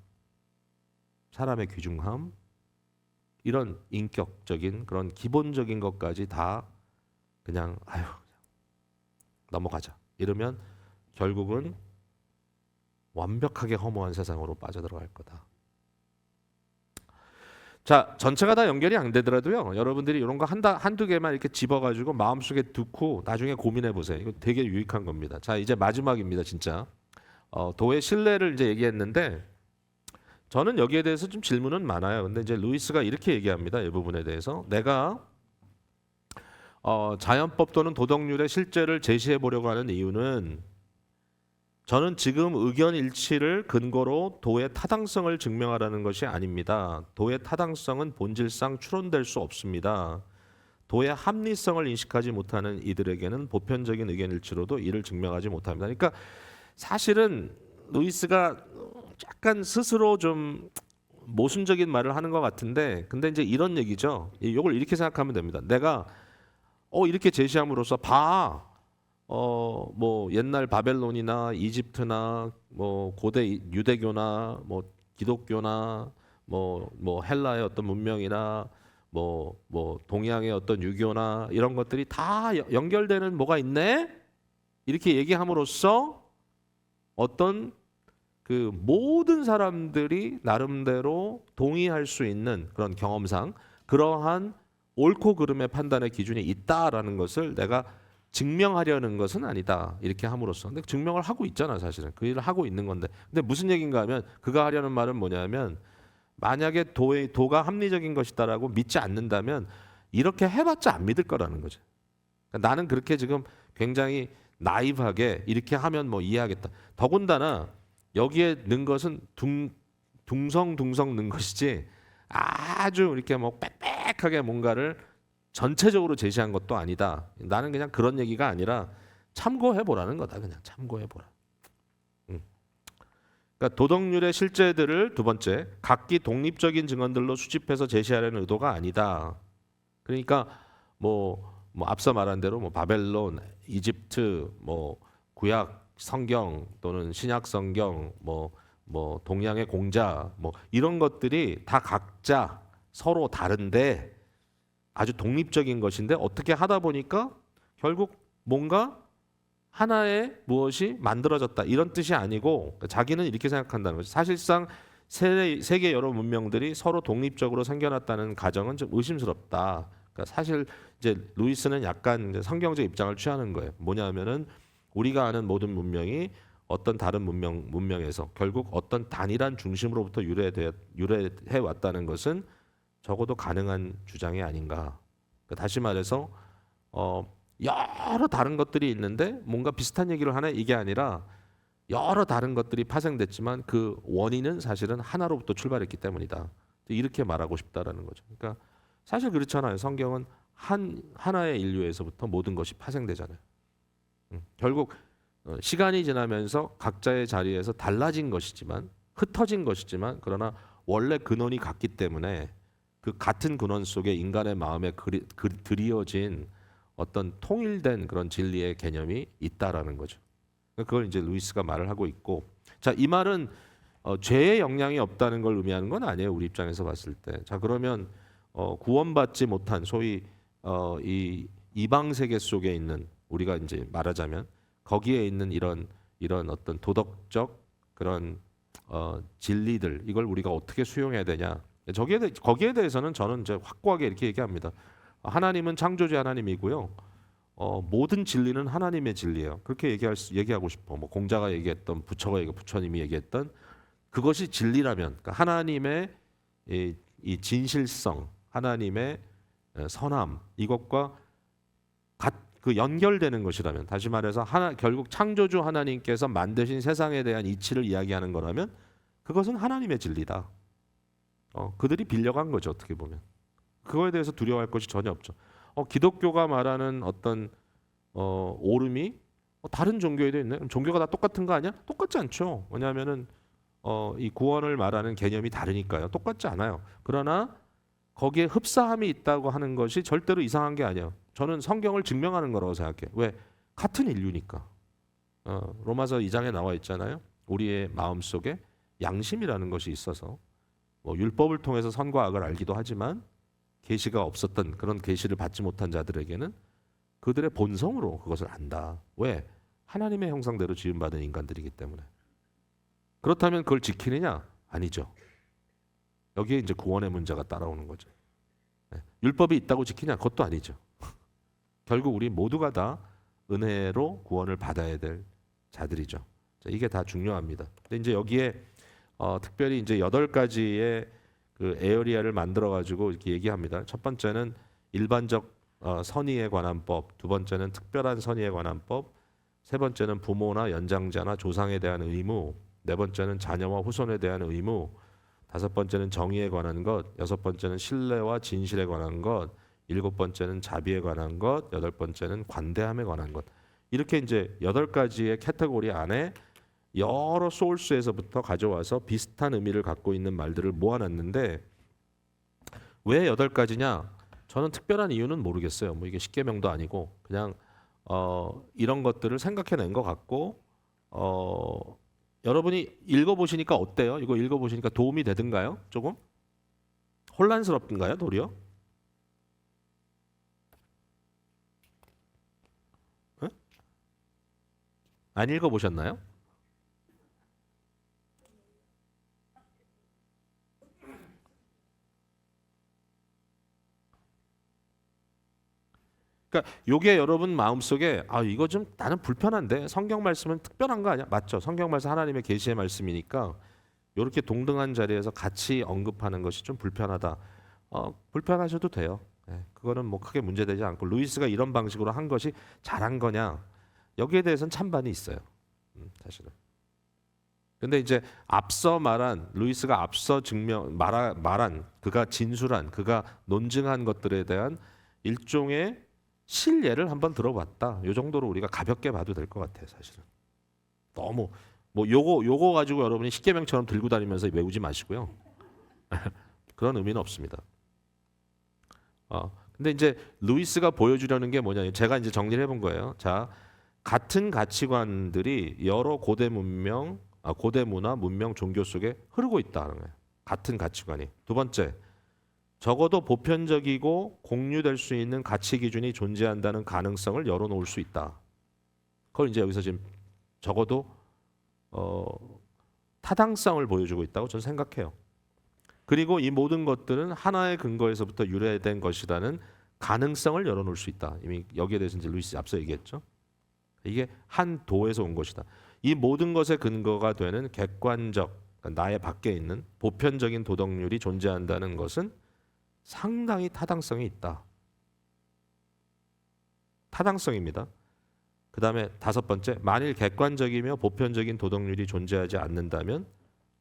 A: 사람의 귀중함, 이런 인격적인 그런 기본적인 것까지 다 그냥 넘어가자 이러면 결국은 완벽하게 허무한 세상으로 빠져들어갈 거다. 자, 전체가 다 연결이 안 되더라도요. 여러분들이 이런 거 한두 개만 이렇게 집어가지고 마음속에 두고 나중에 고민해 보세요. 이거 되게 유익한 겁니다. 자, 이제 마지막입니다, 진짜. 도의 신뢰를 이제 얘기했는데 저는 여기에 대해서 좀 질문은 많아요. 근데 이제 루이스가 이렇게 얘기합니다. 이 부분에 대해서 내가 자연법 또는 도덕률의 실제를 제시해 보려고 하는 이유는 저는 지금 의견 일치를 근거로 도의 타당성을 증명하라는 것이 아닙니다. 도의 타당성은 본질상 추론될 수 없습니다. 도의 합리성을 인식하지 못하는 이들에게는 보편적인 의견 일치로도 이를 증명하지 못합니다. 그러니까 사실은 루이스가 약간 스스로 좀 모순적인 말을 하는 것 같은데, 근데 이제 이런 얘기죠. 이걸 이렇게 생각하면 됩니다. 내가 이렇게 제시함으로써 뭐 옛날 바벨론이나 이집트나 뭐 고대 유대교나 뭐 기독교나 뭐 헬라의 어떤 문명이나 뭐 동양의 어떤 유교나 이런 것들이 다 연결되는 뭐가 있네? 이렇게 얘기함으로써 어떤 그 모든 사람들이 나름대로 동의할 수 있는 그런 경험상 그러한 옳고 그름의 판단의 기준이 있다라는 것을 내가 증명하려는 것은 아니다. 이렇게 함으로써. 근데 증명을 하고 있잖아, 사실은. 그 일을 하고 있는 건데. 근데 무슨 얘기인가 하면 그가 하려는 말은 뭐냐면 만약에 도가 합리적인 것이다라고 믿지 않는다면 이렇게 해봤자 안 믿을 거라는 거죠. 그러니까 나는 그렇게 지금 굉장히 나이브하게 이렇게 하면 뭐 이해하겠다. 더군다나 여기에 넣은 것은 둥성둥성 넣은 것이지 아주 이렇게 뭐 빽빽하게 뭔가를 전체적으로 제시한 것도 아니다. 나는 그냥 그런 얘기가 아니라 참고해 보라는 거다. 그냥 참고해 보라. 그러니까 도덕률의 실제들을 두 번째 각기 독립적인 증언들로 수집해서 제시하려는 의도가 아니다. 그러니까 뭐 앞서 말한 대로 뭐 바벨론, 이집트, 뭐 구약 성경 또는 신약 성경, 뭐 동양의 공자, 뭐 이런 것들이 다 각자 서로 다른데 아주 독립적인 것인데 어떻게 하다 보니까 결국 뭔가 하나의 무엇이 만들어졌다 이런 뜻이 아니고 자기는 이렇게 생각한다는 거죠. 사실상 세계 여러 문명들이 서로 독립적으로 생겨났다는 가정은 좀 의심스럽다. 그러니까 사실 이제 루이스는 약간 이제 성경적 입장을 취하는 거예요. 뭐냐면은 우리가 아는 모든 문명이 어떤 다른 문명에서 결국 어떤 단일한 중심으로부터 유래해 왔다는 것은 적어도 가능한 주장이 아닌가. 그러니까 다시 말해서 여러 다른 것들이 있는데 뭔가 비슷한 얘기를 하네 이게 아니라 여러 다른 것들이 파생됐지만 그 원인은 사실은 하나로부터 출발했기 때문이다. 이렇게 말하고 싶다라는 거죠. 그러니까 사실 그렇잖아요. 성경은 하나의 인류에서부터 모든 것이 파생되잖아요. 결국 시간이 지나면서 각자의 자리에서 달라진 것이지만 흩어진 것이지만 그러나 원래 근원이 같기 때문에 그 같은 근원 속에 인간의 마음에 드리어진 어떤 통일된 그런 진리의 개념이 있다라는 거죠. 그걸 이제 루이스가 말을 하고 있고, 자, 이 말은 죄의 영향이 없다는 걸 의미하는 건 아니에요. 우리 입장에서 봤을 때. 자, 그러면 구원받지 못한 소위 이 이방 세계 속에 있는 우리가 이제 말하자면 거기에 있는 이런 어떤 도덕적 그런 진리들 이걸 우리가 어떻게 수용해야 되냐? 거기에 대해서는 저는 이제 확고하게 이렇게 얘기합니다. 하나님은 창조주 하나님이고요. 모든 진리는 하나님의 진리예요. 그렇게 얘기하고 싶어. 뭐 공자가 얘기했던, 부처님이 얘기했던 그것이 진리라면, 그러니까 하나님의 이 진실성, 하나님의 선함, 이것과 그 연결되는 것이라면, 다시 말해서 결국 창조주 하나님께서 만드신 세상에 대한 이치를 이야기하는 거라면 그것은 하나님의 진리다. 그들이 빌려간 거죠, 어떻게 보면. 그거에 대해서 두려워할 것이 전혀 없죠. 기독교가 말하는 어떤 오름이 다른 종교에도 있네. 그럼 종교가 다 똑같은 거 아니야? 똑같지 않죠. 왜냐하면은 이 구원을 말하는 개념이 다르니까요. 똑같지 않아요. 그러나 거기에 흡사함이 있다고 하는 것이 절대로 이상한 게 아니에요. 저는 성경을 증명하는 거라고 생각해. 왜? 같은 인류니까. 로마서 2장에 나와 있잖아요. 우리의 마음속에 양심이라는 것이 있어서 뭐 율법을 통해서 선과 악을 알기도 하지만 계시가 없었던 그런 계시를 받지 못한 자들에게는 그들의 본성으로 그것을 안다. 왜? 하나님의 형상대로 지음받은 인간들이기 때문에. 그렇다면 그걸 지키느냐? 아니죠. 여기에 이제 구원의 문제가 따라오는 거죠. 율법이 있다고 지키냐? 그것도 아니죠. 결국 우리 모두가 다 은혜로 구원을 받아야 될 자들이죠. 이게 다 중요합니다. 근데 이제 여기에 특별히 이제 8가지의 그 에어리아를 만들어 가지고 이렇게 얘기합니다. 첫 번째는 일반적 선의에 관한 법, 두 번째는 특별한 선의에 관한 법, 세 번째는 부모나 연장자나 조상에 대한 의무, 네 번째는 자녀와 후손에 대한 의무, 다섯 번째는 정의에 관한 것, 여섯 번째는 신뢰와 진실에 관한 것, 일곱 번째는 자비에 관한 것, 여덟 번째는 관대함에 관한 것. 이렇게 이제 8가지의 카테고리 안에 여러 소urce에서부터 가져와서 비슷한 의미를 갖고 있는 말들을 모아놨는데 왜 8가지냐? 저는 특별한 이유는 모르겠어요. 뭐 이게 십계명도 아니고 그냥 이런 것들을 생각해낸 것 같고 여러분이 읽어보시니까 어때요? 이거 읽어보시니까 도움이 되든가요? 조금? 혼란스럽든가요? 도리어? 에? 안 읽어보셨나요? 그러니까 요게 여러분 마음속에 이거 좀 나는 불편한데 성경 말씀은 특별한 거 아니야? 맞죠? 성경 말씀 하나님의 계시의 말씀이니까 이렇게 동등한 자리에서 같이 언급하는 것이 좀 불편하다. 불편하셔도 돼요. 그거는 뭐 크게 문제되지 않고 루이스가 이런 방식으로 한 것이 잘한 거냐? 여기에 대해서는 찬반이 있어요. 사실은. 근데 이제 앞서 말한 루이스가 앞서 말한 그가 진술한 그가 논증한 것들에 대한 일종의 실예를 한번 들어봤다. 요 정도로 우리가 가볍게 봐도 될 것 같아요, 사실은. 너무 뭐 요거 가지고 여러분이 십계명처럼 들고 다니면서 외우지 마시고요. 그런 의미는 없습니다. 근데 이제 루이스가 보여주려는 게 뭐냐? 제가 이제 정리를 해본 거예요. 자, 같은 가치관들이 여러 고대 문명, 고대 문화, 문명, 종교 속에 흐르고 있다는 거예요. 같은 가치관이. 두 번째, 적어도 보편적이고 공유될 수 있는 가치 기준이 존재한다는 가능성을 열어놓을 수 있다. 그걸 이제 여기서 지금 적어도 타당성을 보여주고 있다고 저는 생각해요. 그리고 이 모든 것들은 하나의 근거에서부터 유래된 것이라는 가능성을 열어놓을 수 있다. 이미 여기에 대해서 이제 루이스 앞서 얘기했죠. 이게 한 도에서 온 것이다. 이 모든 것의 근거가 되는 객관적, 그러니까 나의 밖에 있는 보편적인 도덕률이 존재한다는 것은 상당히 타당성이 있다. 타당성입니다. 그 다음에 다섯 번째, 만일 객관적이며 보편적인 도덕률이 존재하지 않는다면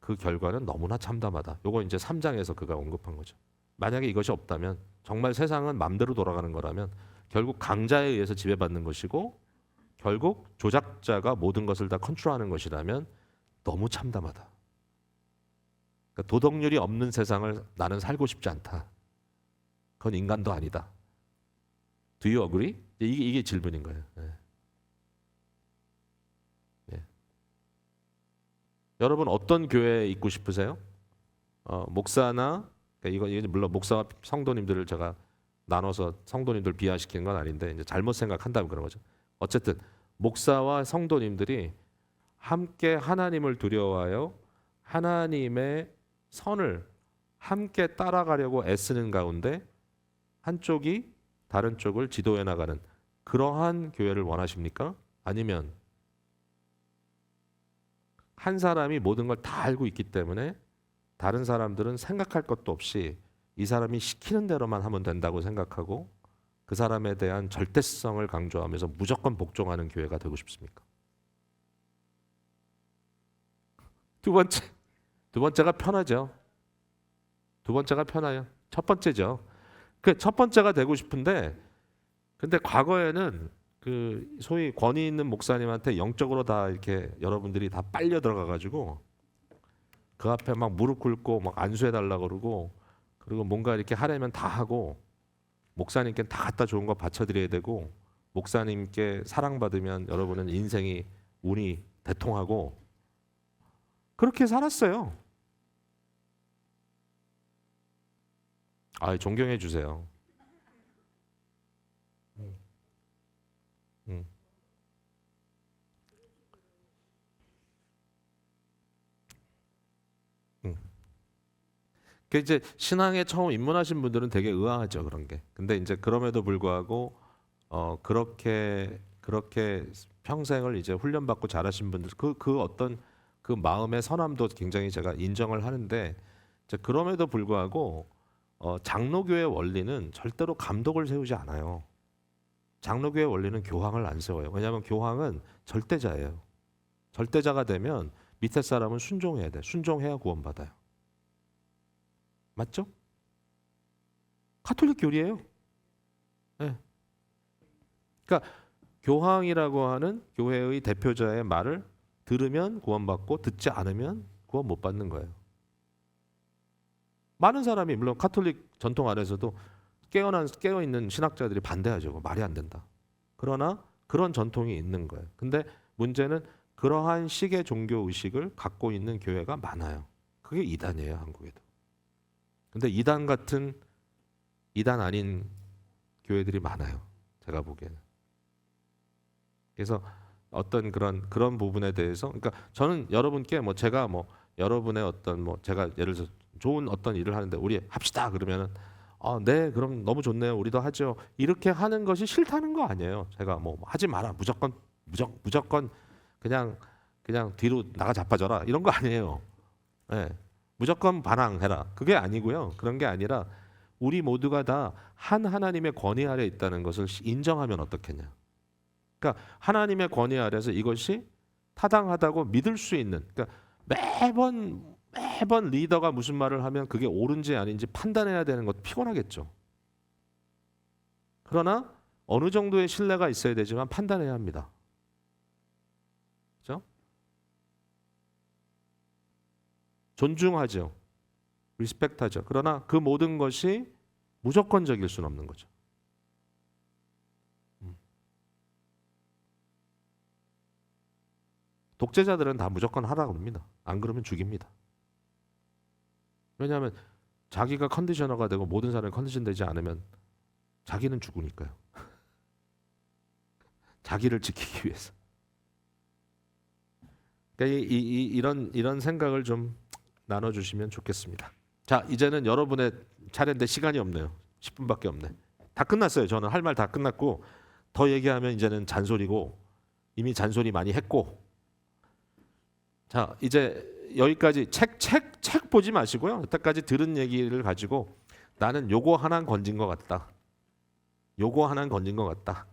A: 그 결과는 너무나 참담하다. 요거 이제 3장에서 그가 언급한 거죠. 만약에 이것이 없다면 정말 세상은 맘대로 돌아가는 거라면 결국 강자에 의해서 지배받는 것이고 결국 조작자가 모든 것을 다 컨트롤하는 것이라면 너무 참담하다. 그러니까 도덕률이 없는 세상을 나는 살고 싶지 않다. 그건 인간도 아니다. Do you agree? 이게 질문인 거예요. 네. 네. 여러분 어떤 교회에 있고 싶으세요? 목사나 그러니까 이건 물론 목사와 성도님들을 제가 나눠서 성도님들 비하시키는 건 아닌데 이제 잘못 생각한다면 그런 거죠. 어쨌든 목사와 성도님들이 함께 하나님을 두려워하여 하나님의 선을 함께 따라가려고 애쓰는 가운데 한쪽이 다른 쪽을 지도해 나가는 그러한 교회를 원하십니까? 아니면 한 사람이 모든 걸 다 알고 있기 때문에 다른 사람들은 생각할 것도 없이 이 사람이 시키는 대로만 하면 된다고 생각하고 그 사람에 대한 절대성을 강조하면서 무조건 복종하는 교회가 되고 싶습니까? 두 번째가 편하죠. 두 번째가 편해요. 첫 번째죠. 그 첫 번째가 되고 싶은데 근데 과거에는 그 소위 권위 있는 목사님한테 영적으로 다 이렇게 여러분들이 다 빨려 들어가 가지고 그 앞에 막 무릎 꿇고 막 안수해 달라 그러고 그리고 뭔가 이렇게 하려면 다 하고 목사님께 다 갖다 좋은 거 바쳐 드려야 되고 목사님께 사랑받으면 여러분은 인생이 운이 대통하고 그렇게 살았어요. 아, 존경해 주세요. 음. 음. 그 이제 신앙에 처음 입문하신 분들은 되게 의아하죠 그런 게. 근데 이제 그럼에도 불구하고 그렇게 평생을 이제 훈련받고 자라신 분들 그 어떤 그 마음의 선함도 굉장히 제가 인정을 하는데 이제 그럼에도 불구하고 장로교의 원리는 절대로 감독을 세우지 않아요. 장로교의 원리는 교황을 안 세워요. 왜냐하면 교황은 절대자예요. 절대자가 되면 밑에 사람은 순종해야 돼. 순종해야 구원받아요. 맞죠? 가톨릭 교리예요. 네. 그러니까 교황이라고 하는 교회의 대표자의 말을 들으면 구원받고 듣지 않으면 구원 못 받는 거예요. 많은 사람이 물론 가톨릭 전통 안에서도 깨어 있는 신학자들이 반대하죠. 말이 안 된다. 그러나 그런 전통이 있는 거예요. 근데 문제는 그러한 식의 종교 의식을 갖고 있는 교회가 많아요. 그게 이단이에요, 한국에도. 근데 이단 같은 이단 아닌 교회들이 많아요. 제가 보기에는. 그래서 어떤 그런 부분에 대해서 그러니까 저는 여러분께 뭐 제가 뭐 여러분의 어떤 뭐 제가 예를 들어서 좋은 어떤 일을 하는데 우리 합시다 그러면은 네 그럼 너무 좋네요 우리도 하죠 이렇게 하는 것이 싫다는 거 아니에요. 제가 뭐 하지 마라 무조건 그냥 뒤로 나가 자빠져라 이런 거 아니에요. 네. 무조건 반항해라 그게 아니고요. 그런 게 아니라 우리 모두가 다 한 하나님의 권위 아래 있다는 것을 인정하면 어떻겠냐. 그러니까 하나님의 권위 아래서 이것이 타당하다고 믿을 수 있는 그러니까 매번 리더가 무슨 말을 하면 그게 옳은지 아닌지 판단해야 되는 것도 피곤하겠죠. 그러나 어느 정도의 신뢰가 있어야 되지만 판단해야 합니다. 그렇죠? 존중하죠. 리스펙트하죠. 그러나 그 모든 것이 무조건적일 수는 없는 거죠. 독재자들은 다 무조건 하라고 합니다. 안 그러면 죽입니다. 왜냐하면 자기가 컨디셔너가 되고 모든 사람이 컨디션 되지 않으면 자기는 죽으니까요. 자기를 지키기 위해서. 그러니까 이런 생각을 좀 나눠주시면 좋겠습니다. 자, 이제는 여러분의 차례인데 시간이 없네요. 10분밖에 없네. 다 끝났어요. 저는 할 말 다 끝났고 더 얘기하면 이제는 잔소리고 이미 잔소리 많이 했고. 자, 이제 여기까지 책 보지 마시고요. 여태까지 들은 얘기를 가지고 나는 요거 하나 건진 것 같다. 요거 하나 건진 것 같다.